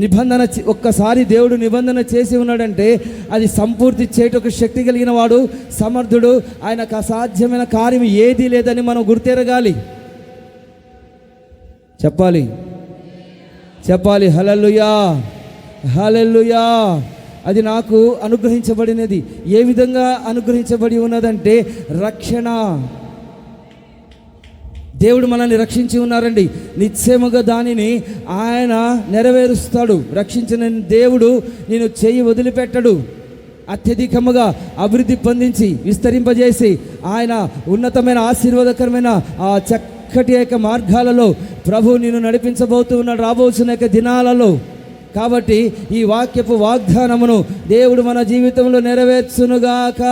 నిబంధన ఒక్కసారి దేవుడు నిబంధన చేసి ఉన్నాడంటే అది సంపూర్తి చేయటకు శక్తి కలిగిన వాడు, సమర్థుడు. ఆయనకు అసాధ్యమైన కార్యం ఏదీ లేదని మనం గుర్తెరగాలి. చెప్పాలి, చెప్పాలి హల్లెలూయా, హల్లెలూయా. అది నాకు అనుగ్రహించబడినది. ఏ విధంగా అనుగ్రహించబడి ఉన్నదంటే రక్షణ. దేవుడు మనల్ని రక్షించి ఉన్నారండి. నిశ్చయముగా దానిని ఆయన నెరవేరుస్తాడు. రక్షించిన దేవుడు నేను చెయ్యి వదిలిపెట్టడు. అత్యధికముగా అభివృద్ధి పొందించి విస్తరింపజేసి ఆయన ఉన్నతమైన ఆశీర్వాదకరమైన ఆ చక్కటి యొక్క మార్గాలలో ప్రభు నిన్ను నడిపించబోతూ ఉన్నాడు రాబోతున్న యొక్క దినాలలో. కాబట్టి ఈ వాక్యపు వాగ్దానమును దేవుడు మన జీవితంలో నెరవేర్చునుగాక.